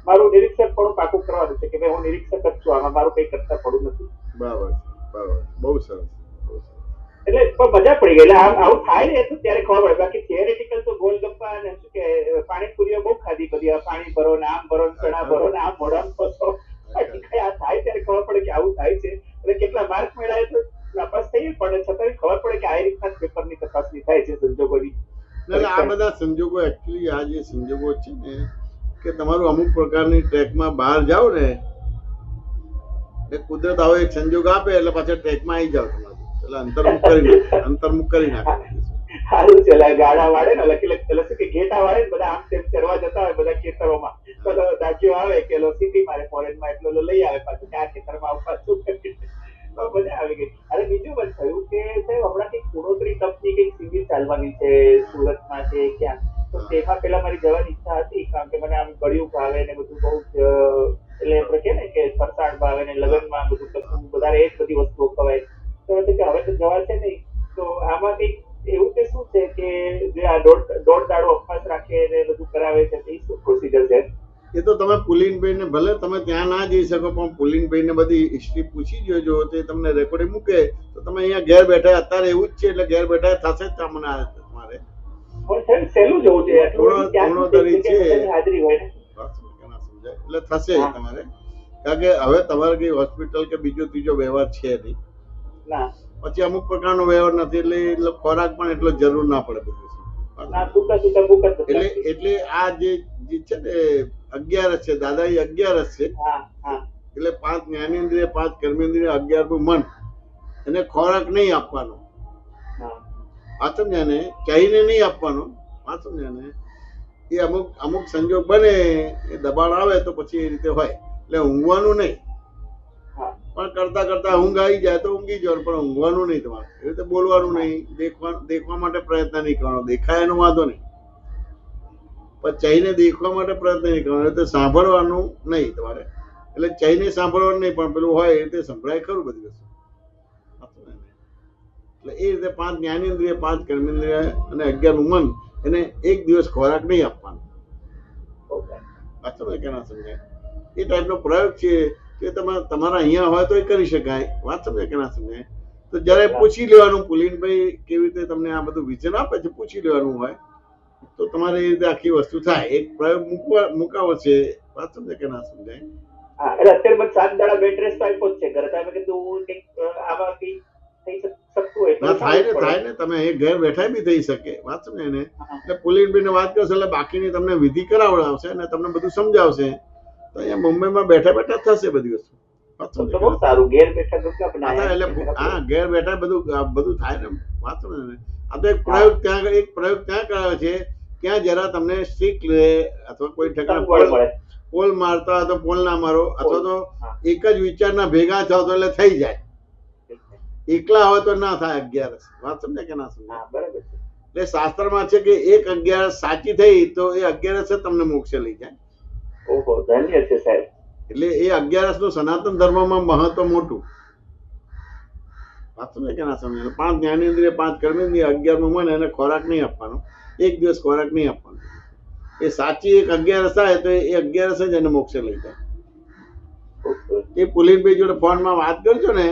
મારું નિરીક્ષક પણ પાકું કરવાનું છે કે ભાઈ હું નિરીક્ષક જ છું, આમાં મારું કઈ કરતા પડું નથી. બરાબર છે. બરાબર. બહુ સરસ. બહુ સરસ. એટલે પણ મજા પડી ગઈ. એટલે આવું થાય ને તો ત્યારે ખબર પડે. બાકી થિયરેટિકલ તો ગોલગપ્પા અને શું કે પાણીપુરીઓ બહુ ખાધી બધી, પાણી ભરો ને આમ ભરો ને ચણા ભરો ને આમ મોઢામાં ફસો. બાકી કઈ આ થાય ત્યારે ખબર પડે કે આવું થાય છે. એટલે કેટલા માર્ક મેળાય તો નાપાસ થઈ પણ છતાં ખબર પડે કે આ રીતના પેપરની તપાસણી થાય છે સંજોગોની. એટલે આ બધા સંજોગો એકચ્યુઅલી આ જે સંજોગો છે ને કે તમારું અમુક પ્રકારની ટ્રેકમાં બહાર જાઓ ને એટલે કુદરત આવો એક સંજોગ આપે એટલે પાછા ટ્રેકમાં આવી જાવ તમારું, એટલે અંતર્મુખ કરી નાખે. સારું છે. ગાડા વાળે ને લખી લખી કે ઘેટા વાળે ને બધા આમ તેમ ચરવા જતા હોય બધા ખેતરોમાં, તો દાખીઓ આવે કે સિટી મારે ફોરેનમાં એટલો લઈ આવે પાછું આ ખેતરમાં આવવા શું મજા આવી ગઈ. અને બીજું પણ થયું કે સાહેબ હમણાં કંઈક કુણોતરી તપની કંઈક શિબિર ચાલવાની છે સુરતમાં છે ક્યાં, તો તેમાં પેલા મારી જવાની ઈચ્છા હતી કારણ કે મને આમ ગળ્યું ભાવે ને બધું બહુ જ, એટલે આપણે કે ને કે ફરસાણ ભાવે ને લગ્નમાં બધું વધારે એ જ બધી વસ્તુઓ ખવાય, તો હવે તો જવા છે નહીં. તો આમાં કંઈક એવું કે શું છે કે જે આ દોઢ દાડો અપવાસ રાખે ને બધું કરાવે છે તે શું પ્રોસિજર છે? એ તો તમે પુલિનભાઈને ભલે તમે ત્યાં ના જઈ શકો પણ પુલિનભાઈને બધી હિસ્ટ્રી પૂછી જોજો, તે તમને રેકોર્ડિંગ મૂકે તો તમે અહીંયા ઘેર બેઠા અત્યારે એવું જ છે એટલે ઘેર બેઠા થશે જ તમને તમારે. પણ સહેલું જવું છે હાજરી હોય એટલે થશે તમારે, કારણ કે હવે તમારે કઈ હોસ્પિટલ કે બીજો ત્રીજો વ્યવહાર છે નહીં, પછી અમુક પ્રકારનો વ્યવહાર નથી એટલે ખોરાક પણ એટલો જરૂર ના પડે બધું. એટલે આ જે છે ને 11 છે દાદાજી 11 છે એટલે 5 જ્ઞાનેન્દ્રિય 5 કર્મેન્દ્રિય 11નું મન, એને ખોરાક નહીં આપવાનો, આ સમજ્યા ને, ચાહીને નહીં આપવાનો, આ સમજ્યા ને. એ અમુક સંજોગ બને એ દબાણ આવે તો પછી એ રીતે હોય, એટલે ઊંઘવાનું નહીં, પણ કરતા કરતા ઊંઘ આવી જાય તો ઊંઘી જવાનું, પણ ઊંઘવાનું નહીં તમારે. એ રીતે બોલવાનું નહીં, દેખવા માટે પ્રયત્ન નહીં કરવાનો, દેખાય એનો વાંધો નહીં, પણ ચાઈને દેખવા માટે પ્રયત્ન નહીં કરવાનો, એટલે સાંભળવાનું નહીં તમારે. એટલે ચાઈને સાંભળવાનું નહીં પણ પેલું હોય એ રીતે સંભળાય ખરું બધી વસ્તુ. એટલે એ રીતે 5 જ્ઞાનેન્દ્રિય 5 કર્મેન્દ્રિય અને 11નું મન, એને એક દિવસ ખોરાક નહીં આપવાનો. કે ના સમજાય? એ ટાઈપનો પ્રયોગ છે કે તમારા અહીંયા હોય તો એ કરી શકાય. વાત સમજાય કે ના સમજાય? તો જયારે પૂછી લેવાનું પુલિનભાઈ કેવી રીતે તમને આ બધું વિઝન આપે છે, પૂછી લેવાનું હોય તો તમારે એ રીતે આખી વસ્તુ થાય. એક પ્રયોગ મુકાવો છે. વાત સમજાય કે ના સમજાય? એટલે અત્યારે મને 7 દાડા બેડ રેસ્ટ આપ્યો જ છે ઘરે. તમે કીધું કંઈક આમાંથી થઈ શકતું હોય ના થાય ને તમે એ ઘર બેઠા બી થઈ શકે. વાત સમજે ને? એટલે પુલિનભાઈ ને વાત કરશો એટલે બાકીની તમને વિધિ કરાવડાવશે અને તમને બધું સમજાવશે. તો અહીંયા મુંબઈમાં બેઠા બેઠા થશે બધી વસ્તુ. ઘેર બેઠા હા, ઘેર બેઠા બધું થાય ને. વાત સમજે ને? આ તો એક પ્રયોગ ત્યાં કરાવે છે. ત્યાં જરા તમને સ્ટ્રીક લે અથવા કોઈ ઠેકાણે પોલ મારતા હોય તો પોલ ના મારો, અથવા તો એક જ વિચારના ભેગા થાવ તો એટલે થઈ જાય. એકલા હોય તો ના થાય 11. વાત સમજે કે ના સમજાય? એટલે શાસ્ત્રમાં છે કે એક 11 સાચી થઈ તો એ 11 તમને મોક્ષે લઈ જાય. ઓહો, ધન્ય છે સાહેબ. એટલે એ 11 નું સનાતન ધર્મમાં મહત્વ મોટું. વાત સમજે કે ના સમજે? 5 જ્ઞાનેન્દ્રિય 5 કર્મેન્દ્રિય 11નું મન, એને ખોરાક નહીં આપવાનો, એક દિવસ ખોરાક નહીં આપવાનો. એ સાચી એક 11 થાય તો એ 11 જ એને મોક્ષે લઈ જાય. એ પુલિનભાઈ જોડે ફોનમાં વાત કરજો ને,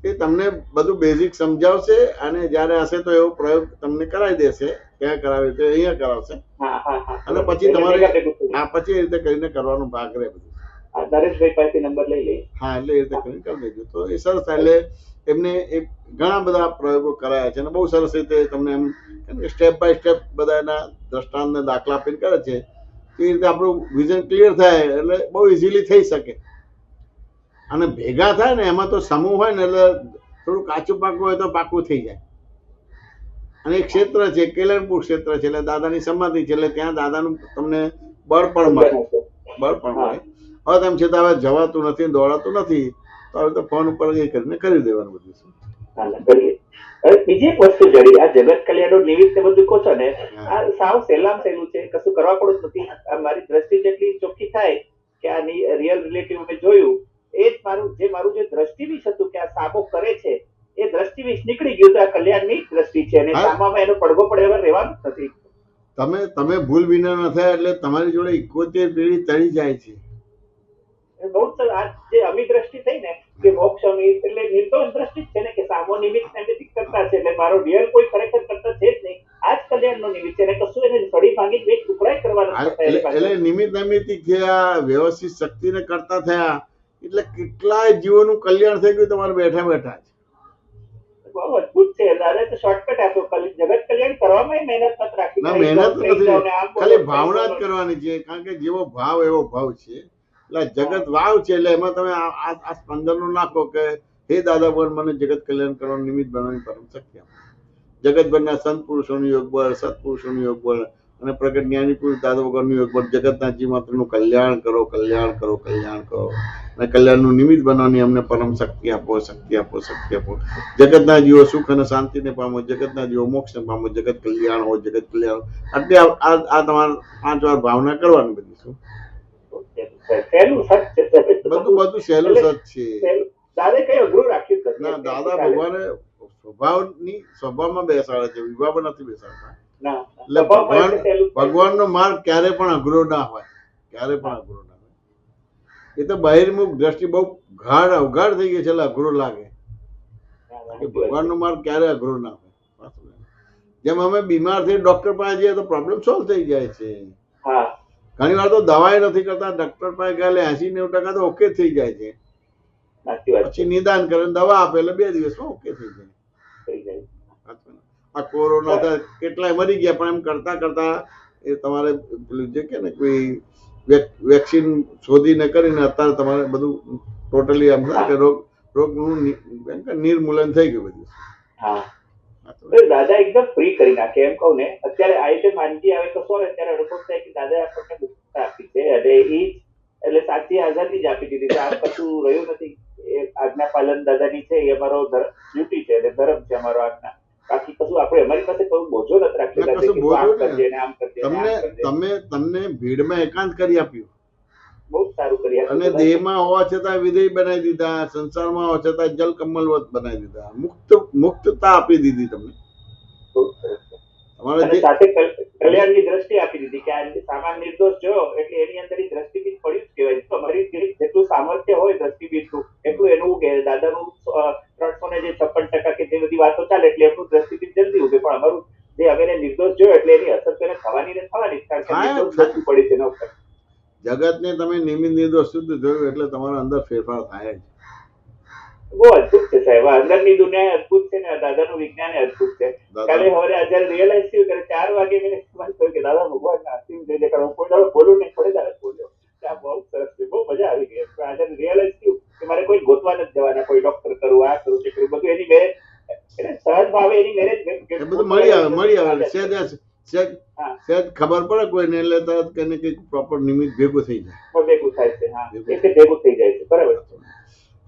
એ તમને બધું બેઝિક સમજાવશે અને જયારે હશે તો એવો પ્રયોગ તમને કરાવી દેશે. ક્યાં કરાવે તે અહીંયા કરાવશે હા હા હા અને પછી એટલે તમારે ભેગા ભેગું થઈ જાય. આ પછી એ રીતે કરીને કરવાનો ભાગ રહે બધું. હા, નરેશભાઈ પાસેથી નંબર લઈ લઈએ. હા એટલે એ રીતે કરીને કરી દેજો તો એ સરસ થાય. એટલે એમને એ ઘણા બધા પ્રયોગો કરાયા છે અને બહુ સરસ રીતે તમને એમ સ્ટેપ બાય સ્ટેપ બધા એના દ્રષ્ટાંતને દાખલા આપીને કરે છે. એ રીતે આપણું વિઝન ક્લિયર થાય એટલે બહુ ઇઝીલી થઈ શકે. અને ભેગા થાય ને એમાં તો સમૂહ હોય ને એટલે થોડું કાચું પાકું હોય તો પાકું થઈ જાય. અને એક ક્ષેત્ર છે કેલનપુર ક્ષેત્ર છે એટલે દાદાની સમાધિ છે એટલે ત્યાં દાદાનું તમને બળ પણ મળે. બળ પણ મળે. હવે તેમ છતાં હવે જવાતું નથી દોડાતું નથી તો હવે તો ફોન ઉપર એ કરીને કરી દેવાનું બધું. હાલે, કરીએ. હવે બીજી એક વસ્તુ જડી, આ જગત કલ્યાણનું નિમિત્ત ને બધું કહો છો ને, આ સાવ સહેલામ સહેલું છે, કશું કરવા પડતું નથી. આ મારી દ્રષ્ટિ જેટલી ચોખ્ખી થાય કે આ રિયલ રિલેટિવ મેં જોયું, એ જ મારું જે દ્રષ્ટિવિશ હતું કે આ સામો કરે છે, એ દ્રષ્ટિવિશ નીકળી ગયું તો આ કલ્યાણની દ્રષ્ટિ છે અને સામામાં એનો પડઘો પડે એવા રહેવાનું જ નથી. તમે ભૂલ વિના ન થાય એટલે તમારી જોડે 71 પેઢી તળી જાય છે. બહુ જ આ જે અમી દ્રષ્ટિ થઈ ને કે મોક્ષ અમી એટલે નિર્દોષ દ્રષ્ટિ જ છે ને કે સામો નિમિત્ત નિમિત્ત કરતા છે એટલે મારો રિયલ કોઈ ખરેખર કરતા છે જ નહીં. આ જ કલ્યાણનો નિમિત્ત છે અને કશું એને ફળી ભાંગી બે ટુકડા કરવાના એટલે નિમિત્ત નૈમિત્તિક થયા વ્યવસ્થિત શક્તિને કરતા થયા એટલે કેટલાય જીવોનું કલ્યાણ થઈ ગયું તમારે બેઠા બેઠા. બહુ અદભુત છે. દાદા તો શોર્ટકટ આપ્યો. જગત કલ્યાણ કરવામાં મહેનત નથી રાખી. ના મહેનત નથી, ખાલી ભાવના જ કરવાની છે. કારણ કે જેવો ભાવ એવો ભાવ છે. એટલે જગત વાવ છે એટલે એમાં તમે આ સ્પંદનનું નાખો કે હે દાદા બોલ મને જગત કલ્યાણ કરવાનું નિમિત્ત બનાવવાની પરમ શક્તિ આપો. જગતભરના સંત પુરુષોનું યોગ બળ, સત્પુરુષોનું યોગ બળ અને પ્રગટ જ્ઞાની પુરુષ દાદા વગરનું યોગ બળ જગતના જીવ માત્રનું કલ્યાણ કરો, કલ્યાણ કરો, કલ્યાણ કરો અને કલ્યાણનું નિમિત્ત બનાવવાની અમને પરમ શક્તિ આપો, શક્તિ આપો, શક્તિ આપો. જગતના જીવો સુખ અને શાંતિને પામો, જગતના જીવો મોક્ષને પામો, જગત કલ્યાણ હો, જગત કલ્યાણ. એટલે આ તમારે 5 વાર ભાવના કરવાની બધી. શું બધું સહેલું સચ છે. દાદા કઈ અઘરું રાખ્યું ના દાદા ભગવાને સ્વભાવમાં બેસાડે છે, વિભાવમાં નથી બેસાડતા. એટલે ભગવાનનો માર્ગ ક્યારે પણ અઘરો ના હોય, ક્યારે પણ અઘરો ના હોય. એ તો બહિર્મુખ દ્રષ્ટિ બહુ અવઘાડ થઈ ગઈ છે એટલે અઘરો લાગે. ભગવાનનો માર્ગ ક્યારે અઘરો ના હોય. જેમ અમે બીમાર થઈ ડોક્ટર પાસે જઈએ તો પ્રોબ્લેમ સોલ્વ થઈ જાય છે. ઘણી વાર તો દવાઈ નથી કરતા, ડોક્ટર પાસે ગયા 80-90% તો ઓકે થઈ જાય છે. પછી નિદાન કરે દવા આપે એટલે 2 દિવસમાં ઓકે થઈ જાય. આ કોરોના કેટલાય મરી ગયા પણ એમ કરતા કરતા એ તમારે પેલું જે કે ને કોઈ વેક્સિન શોધીને કરીને અત્યારે તમારે બધું ટોટલી એમ થાય કે રોગનું નિર્મૂલન થઈ ગયું બધું. દાદા એકદમ ફ્રી કરી નાખે એમ કહું ને. અત્યારે આ રીતે માંદગી આવે તો શું અત્યારે અનુભવ થાય કે દાદા આપણને મુક્તતા આપી છે અને એ એટલે સાચી આઝાદી જ આપી દીધી છે. આમ કશું રહ્યું નથી. એ આજ્ઞા પાલન દાદાની છે એ અમારો ડ્યુટી છે એટલે ધર્મ છે અમારો આજ્ઞા. બાકી કશું આપણે અમારી પાસે કોઈ બોજો નથી રાખ્યો. તમને ભીડમાં એકાંત કરી આપ્યું, બહુ સારું કરી આપ્યું. અને દેહમાં હોવા છતાં વિદેય બનાવી દીધા, સંસારમાં હોવા છતાં જલ કમલવત બનાવી દીધા, મુક્તતા આપી દીધી તમને. સાથે કલ્યાણની દ્રષ્ટિ આપી દીધી કે આ સામાન નિર્દોષ જોયો એટલે એની અંદર દ્રષ્ટિબીજ પડ્યું જ કહેવાય. અમારી જેટલું સામર્થ્ય હોય દ્રષ્ટિબીજનું એટલું એનું ઉગે. દાદાનું 356% કે જે બધી વાતો ચાલે એટલે એમનું દ્રષ્ટિબીજ જલ્દી ઉગે. પણ અમારું જે અમે નિર્દોષ જોયો એટલે એની અસર તેને થવાની ને થવાની કારણ કે નિર્દોષ પડી છે એના ઉપર. જગતને તમે નિમિત્ત નિર્દોષ શુદ્ધ જોયું એટલે તમારા અંદર ફેરફાર થાય જ. બહુ અદભુત છે સાહેબ. અંદરની દુનિયા અદભુત છે ને દાદાનું વિજ્ઞાન અદભુત છે. કાલે હવે જયારે રિયલાઇઝ થયું ત્યારે 4 વાગે મેં કહ્યું કે દાદા ભગવાન આશીર્વાદ દે છે. કારણ કોઈ દાડો બોલું નહીં, થોડી દાડો બોલ્યો. ત્યાં બહુ સરસ છે, બહુ મજા આવી ગઈ. આજે રિયલાઇઝ થયું કે મારે કોઈ ગોતવા નથી જવાના, કોઈ ડોક્ટર કરવું, આ કરવું, તે કરવું, બધું એની મેરેજ એટલે સહજ ભાવે એની મેરેજ બધું મળી આવે સહેજ ખબર પડે કોઈને એટલે તરત કઈને કઈક પ્રોપર નિમિત્ત ભેગું થઈ જાય. ભેગું થાય છે. હા, એટલે ભેગું થઈ જાય છે. બરાબર.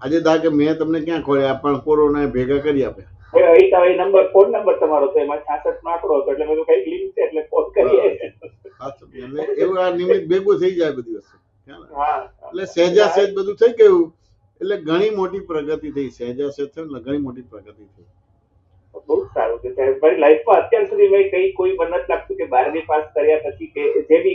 આજે દા કે મેં તમને ક્યાં ખોલ્યા પણ કોરોના ભેગા કરી આપ્યા. ફોન નંબર તમારો તો એમાં 66 નો આંકડો હતો એટલે મેં કઈક લિંક છે એટલે ફોન કરીએ. એટલે એવું આ નિમિત્ત ભેગું થઈ જાય બધી વસ્તુ. એટલે સહેજા સહેજ બધું થઈ ગયું એટલે ઘણી મોટી પ્રગતિ થઈ. સહેજા સહેજ થયું એટલે ઘણી મોટી પ્રગતિ થઈ. બહુ સારું છે સાહેબ. મારી લાઈફમાં અત્યાર સુધી મેં કોઈ મને નથી લાગતું કે 12મી પાસ કર્યા પછી કે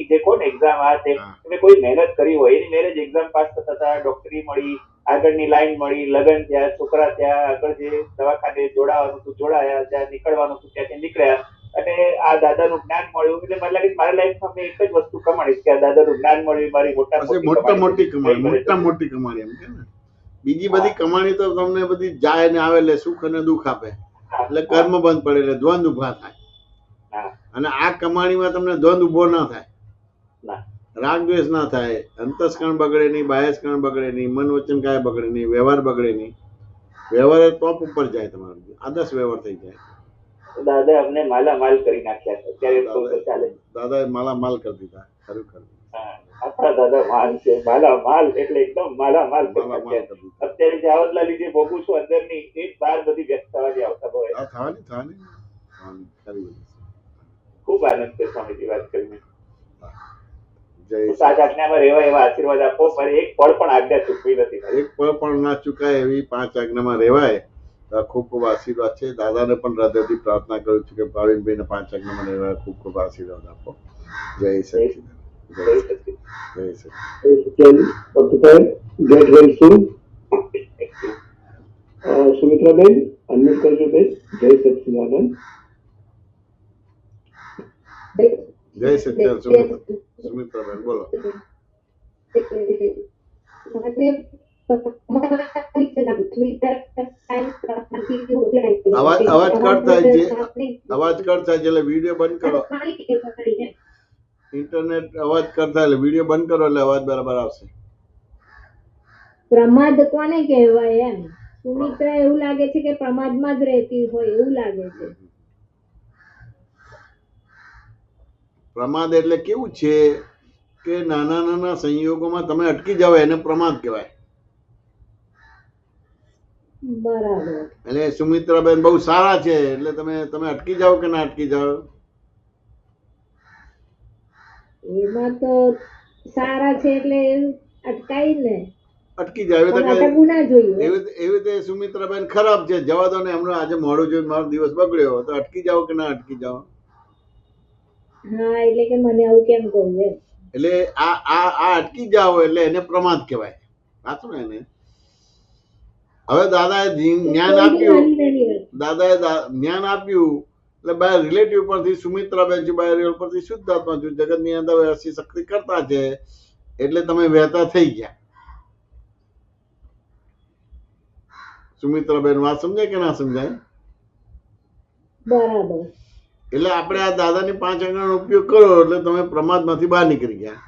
જે કોને એક્ઝામ આ તે મેં કોઈ મહેનત કરી હોય એની મેરેજ એક્ઝામ પાસ થતા ડોક્ટરી મળી, આગળની લાઈન મળી, લગ્ન થયા, છોકરા થયા, આગળ જે દવાખાને જોડાવાનું હતું જોડાયા, જ્યાં નીકળવાનું હતું ત્યાંથી નીકળ્યા અને આ દાદાનું જ્ઞાન મળ્યું એટલે મને લાગે છે મારા લાઈફમાં મેં એક જ વસ્તુ કમાણીશ કે આ દાદાનું જ્ઞાન મળ્યું એ મારી પછી મોટા મોટી કમાણી એમ કે ને. બીજી બધી કમાણી તો તમને બધી જાય ને આવે એટલે સુખ અને દુઃખ આપે, એટલે કર્મ બંધ પડે એટલે દ્વંદ ઉભા થાય. હા અને આ કમાણીમાં તમને દ્વંદ ઉભો ના થાય, ના રાગ દ્વેષ ના થાય, અંતસ્કરણ બગડે નહીં, બાહ્યસ્કરણ બગડે નહીં, મન વચન કાય બગડે નહીં, વ્યવહાર બગડે નહીં. વ્યવહાર ટોપ ઉપર જાય તમારો, આદર્શ વ્યવહાર થઈ જાય. દાદા અમને માલામાલ કરી નાખ્યા છે અત્યારે તો ચાલે. દાદાએ માલામાલ કરી દીધા, ખરેખર હા, આપણા દાદા માલ છે, માલામાલ એટલે એકદમ માલામાલ કરી માલામાલ નાખ્યા. કરી દીધા. અત્યારે જાવતલાલી જે ભોગું છું અંદરની એ બહાર બધી વ્યક્ત થવાની આવતા હોય. આ થવાની ખરી બધી. ખૂબ આનંદ છે સ્વામીજી વાત કરીને. જય સાત આજ્ઞામાં રહેવા એવા આશીર્વાદ આપો. મારી એક પળ પણ આજ્ઞા ચૂકવી નથી મારી. એક પળ પણ ના ચૂકાય એવી 5 આજ્ઞામાં રહેવાય તો ખૂબ ખૂબ આશીર્વાદ છે. દાદાને પણ હૃદયથી પ્રાર્થના કરું છું કે ભાવિનભાઈને 5 આજ્ઞામાં રહેવાય ખૂબ ખૂબ આશીર્વાદ આપો. જય સચિદાનંદ. જય સચિદાનંદ. જય સચિદાનંદ. Dr. Paul, get well soon. Sumitraben unmute કરજો બેન. જય સચ્ચિદાનંદ. જય સચિદાનંદ. સુમિત્રાબેન બોલો. અવાજ કટ થાય છે, અવાજ કટ થાય છે એટલે વિડીયો બંધ કરો. ઇન્ટરનેટ અવાજ કટ થાય એટલે વિડીયો બંધ કરો એટલે અવાજ બરાબર આવશે. પ્રમાદ કોને કહેવાય એમ? સુમિત્રા એવું લાગે છે કે પ્રમાદમાં જ રહેતી હોય એવું લાગે છે. પ્રમાદ એટલે કેવું છે કે નાના નાના સંયોગોમાં તમે અટકી જાઓ એને પ્રમાદ કહેવાય. બરાબર. એટલે સુમિત્રાબેન બહુ સારા છે એટલે તમે અટકી જાઓ કે ના અટકી જાઓ? એમાં તો સારા છે એટલે અટકાય ને, અટકી જાય. પણ અટકવું ના જોઈએ. એવી રીતે સુમિત્રાબેન ખરાબ છે, જવા દો ને, હમણાં આજે મોડું જોઈને મારો દિવસ બગડ્યો, તો અટકી જાઓ કે ના અટકી જાઓ? હા, એટલે કે મને આવું કેમ કહું એમ. એટલે આ અટકી જાઓ એટલે એને પ્રમાદ કહેવાય. સાચું ને? એને હવે દાદાએ જ્ઞાન આપ્યું, જ્ઞાન આપ્યું એટલે બાય રિલેટિવ પરથી સુમિત્રાબેન છે, બાય રિલેટિવ પરથી શુદ્ધાત્મા છું, જગતની અંદર વ્યવસ્થિત શક્તિ કરતા છે એટલે તમે વહેતા થઈ ગયા. સુમિત્રાબેન વાત સમજાય કે ના સમજાય? બરાબર. એટલે આપણે આ દાદાની 5 આજ્ઞાનો ઉપયોગ કરો એટલે તમે પ્રમાદમાંથી બહાર નીકળી ગયા.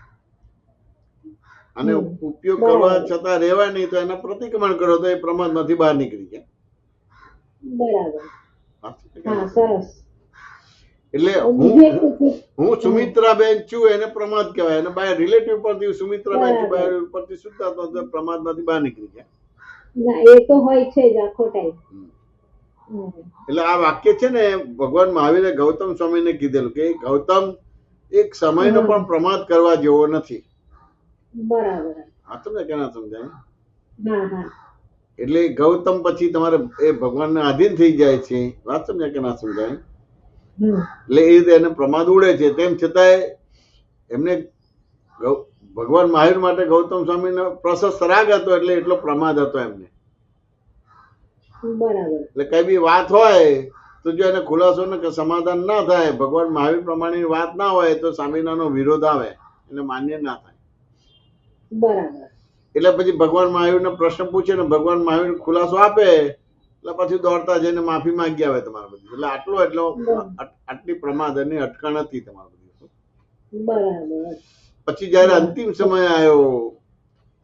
અને ઉપયોગ કરવા છતાં રહેવાય નહીં તો એના પ્રતિક્રમણ કરો તો એ પ્રમાદમાંથી બહાર નીકળી ગયા. બરાબર. હા, સરસ. એટલે હું સુમિત્રાબેન છું એને પ્રમાદ કહેવાય, અને બાય રિલેટિવ પરથી સુમિત્રાબેન છું, બાય પરથી શુદ્ધાત્મા પ્રમાદમાંથી બહાર નીકળી ગયા. ના, એ તો હોય છે જ આખો ટાઈમ. એટલે આ વાક્ય છે ને ભગવાન મહાવીરે ગૌતમ સ્વામીને કીધેલું કે ગૌતમ એક સમયનો પણ પ્રમાદ કરવા જેવો નથી. બરાબર. હા, તમને કેના સમજાય? હા હા. એટલે ગૌતમ પછી તમારે એ ભગવાનને આધીન થઈ જાય છે. વાત સમજાય કે ના સમજાય? એટલે એ રીતે એને પ્રમાદ ઉડે છે. તેમ છતાંય એમને ભગવાન મહાવીર માટે ગૌતમ સ્વામીનો પ્રશસ્ત રાગ હતો એટલે એટલો પ્રમાદ હતો એમને. બરાબર. એટલે કઈ બી વાત હોય તો જો એને ખુલાસો ને કે સમાધાન ના થાય, ભગવાન મહાવીર પ્રમાણેની વાત ના હોય તો સ્વામિનારાયણનો વિરોધ આવે એટલે માન્ય ના થાય. બરાબર. એટલે પછી ભગવાન મહાવીરને પ્રશ્ન પૂછે ને ભગવાન મહાવીર ખુલાસો આપે એટલે પછી દોડતા જઈને માફી માંગી આવે તમારા બધી. એટલે એટલો આટલી પ્રમાદ અને અટકણ હતી તમારા બધી. બરાબર. પછી જયારે અંતિમ સમય આવ્યો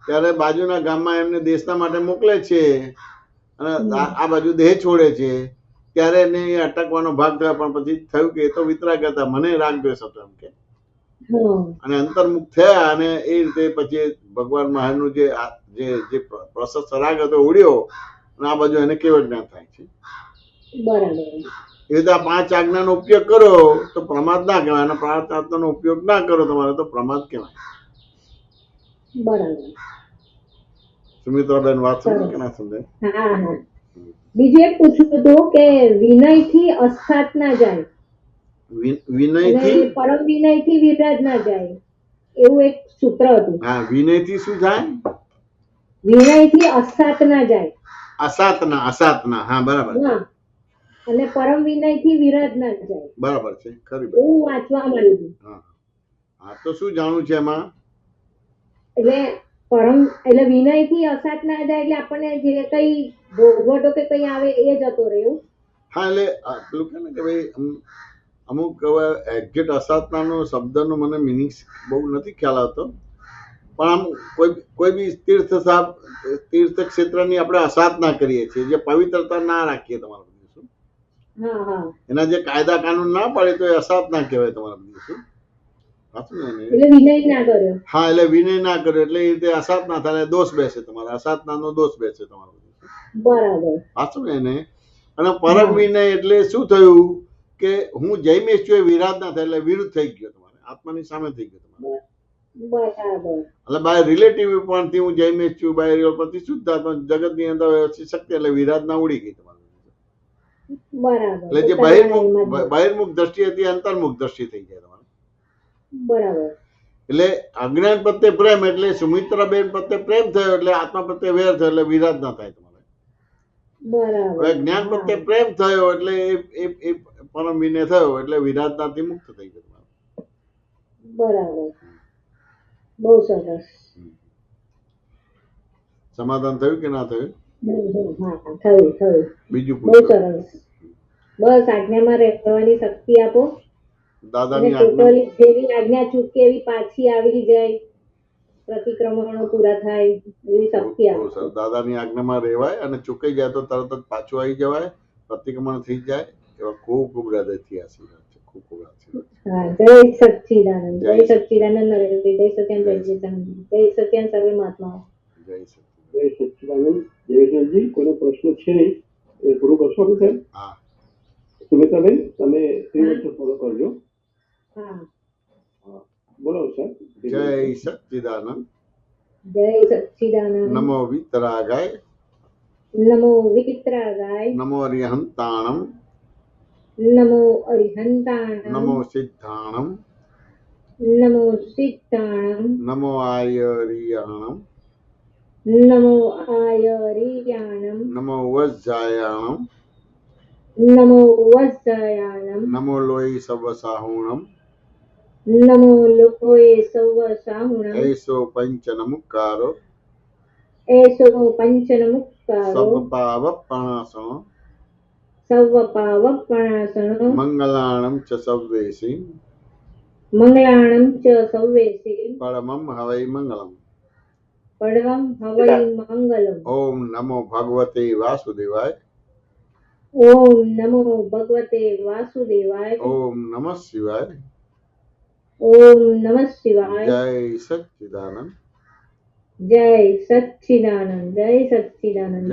ત્યારે બાજુના ગામમાં એમને દેશના માટે મોકલે છે અને આ બાજુ દેહ છોડે છે ત્યારે એને અટકવાનો ભાગ થયો, પણ પછી થયું કે એ તો વિતરાગ હતા, મને રાગ દ્વેષ હતો એમ કે, અને અંતર્મુખ થયા અને એ રીતે પછી ભગવાન મહાવીરનું જે પ્રશસ્ત રાગ હતો ઉડ્યો અને આ બાજુ એને કેવળ જ્ઞાન થાય છે. બરાબર. એ રીતે આ 5 આજ્ઞાનો ઉપયોગ કરો તો પ્રમાદ ના કહેવાય, અને 5 આજ્ઞાનો ઉપયોગ ના કરો તમારે તો પ્રમાદ કહેવાય. બરાબર. સુમિત્રાબેન વાત સમજે કે ના સમજાય? હા હા. બીજું એક પૂછવું હતું કે વિનયથી અસ્થાત ના જાય, વિનયથી પરમ વિનયથી વિરાજ ના જાય, એવું એક સૂત્ર હતું. હા, વિનયથી શું થાય? વિનયથી અસ્થાત ના જાય. અસાતના. હા, બરાબર. અને પરમ વિનય થી વિરાટ ના જાય, બરાબર છે, ખરી વાત. એવું વાંચવા મળ્યું હતું. હા હા, તો શું જાણવું છે એમાં? એટલે એટલે વિનય થી અસાત ના જાય એટલે આપણને જે કઈ ભોગવટો કે કઈ આવે એ જતો રહે એવું. હા એટલે પેલું કે ને કે ભાઈ અમુક એક્ઝેક્ટ અસાધનાનો શબ્દનો મને મિનિંગ બહુ નથી ખ્યાલ આવતો, પણ આમ કોઈ બી તીર્થ ક્ષેત્રની આપણે અસાધના કરીએ છીએ, જે પવિત્રતા ના રાખીએ તમારા બધું શું, હા હા, એના જે કાયદા કાનૂન ના પાડે તો એ અસાધના કહેવાય તમારા બધું શું. સાચું ને? એટલે વિનય ના કર્યો. હા એટલે વિનય ના કર્યો એટલે એ રીતે અસાધના થાય, દોષ બેસે તમારા, અસાધનાનો દોષ બેસે તમારા બધું. બરાબર. સાચું ને એને? અને પરમ વિનય એટલે શું થયું કે હું જઈમેશ છું એ વિરાટ ના થાય, એટલે વિરુદ્ધ થઈ ગયો તમારે, આત્માની સામે થઈ ગયો તમારે. બરાબર. એટલે બાય રિલેટિવ પણ થી હું જઈમેશ છું, બાય રિયલ પરથી શુદ્ધ આત્મા જગત ની અંદર શક્તિ, એટલે વિરાટ ના ઉડી ગઈ તમારે. બરાબર. એટલે જે બહિર્મુખ દ્રષ્ટિ હતી અંતર્મુખ દ્રષ્ટિ થઈ જાય તમારે. બરાબર. એટલે અજ્ઞાન પ્રત્યે પ્રેમ એટલે સુમિત્રાબેન પ્રત્યે પ્રેમ થયો એટલે આત્મા પ્રત્યે વેર થયો એટલે વિરાટ ના થાય તમારે. બરાબર. હવે જ્ઞાન પ્રત્યે પ્રેમ થયો એટલે એ પરમ વિનય થયો એટલે વિરાટનાથી મુક્ત થઈ ગયો તમારે. બરાબર. બહુ સરસ. સમાધાન થયું કે ના થયું? હા, થયું. બીજું બહુ પૂછો. સરસ. બસ આજ્ઞામાં રહેવાની શક્તિ આપો, અને દાદાની આજ્ઞા. ટોટલી જેવી આજ્ઞા ચૂકે એવી પાછી આવી જાય, પ્રતિક્રમણો પૂરા થાય એવી શક્તિ બહુ આપો. સરસ. દાદાની આજ્ઞામાં રહેવાય અને ચૂકાઈ જાય તો તરત જ પાછું આવી જવાય, પ્રતિક્રમણ થઈ જાય. એવા ખૂબ ખૂબ હૃદયથી આશીર્વાદ છે. ખૂબ ખૂબ આશીર્વાદ. હા, જય સચ્ચિદાનંદ, જય સચ્ચિદાનંદ નરેન્દ્ર, જય સત્યાન, જય સત્યાન સર્વે મહાત્માઓ. જય સચિદાનંદ. જય સચ્ચિદાનંદ. જયેશજી, કોઈનો પ્રશ્ન છે નહીં એ પૂરું કરશો આપણે સાહેબ? હા સુમિત્રાબેન, તમે 3 વર્ષ ફોલો કરજો. હા, બોલો સાહેબ. જય સચ્ચિદાનંદ. જય સચ્ચિદાનંદ. નમો વિતરાગાય. નમો વિતરાગાય. નમો અરિહંતાણમ. નમો અરિહંતાણમ. નમો સિદ્ધાણમ. નમો સિદ્ધાણમ. નમો આયરિયાણમ. નમો આયરિયાણમ. નમો વજ્જાયાણમ. નમો વત્સયાણમ. નમો લોહી સવસાહુણમ. નમો લોકોએ સૌ સાહુણમ. એસો પંચ નમુકારો. એસો પંચનમુક્કારો. સબ પાવ પણાસણ. સર્વ પાવપણાસનો. મંગલાણમ ચ સવ્વેસી. મંગળાણમ ચ સૌવેસી. પરમમ હવૈ મંગલમ. પડવમ હવૈ મંગલમ. ઓમ નમો ભગવતે વાસુદેવાય. ઓમ નમો ભગવતે વાસુદેવાય. ઓમ નમઃ શિવાય. ઓમ નમઃ શિવાય. જય સચ્ચિદાનંદ. જય સચ્ચિદાનંદ, જય સચ્ચિદાનંદ.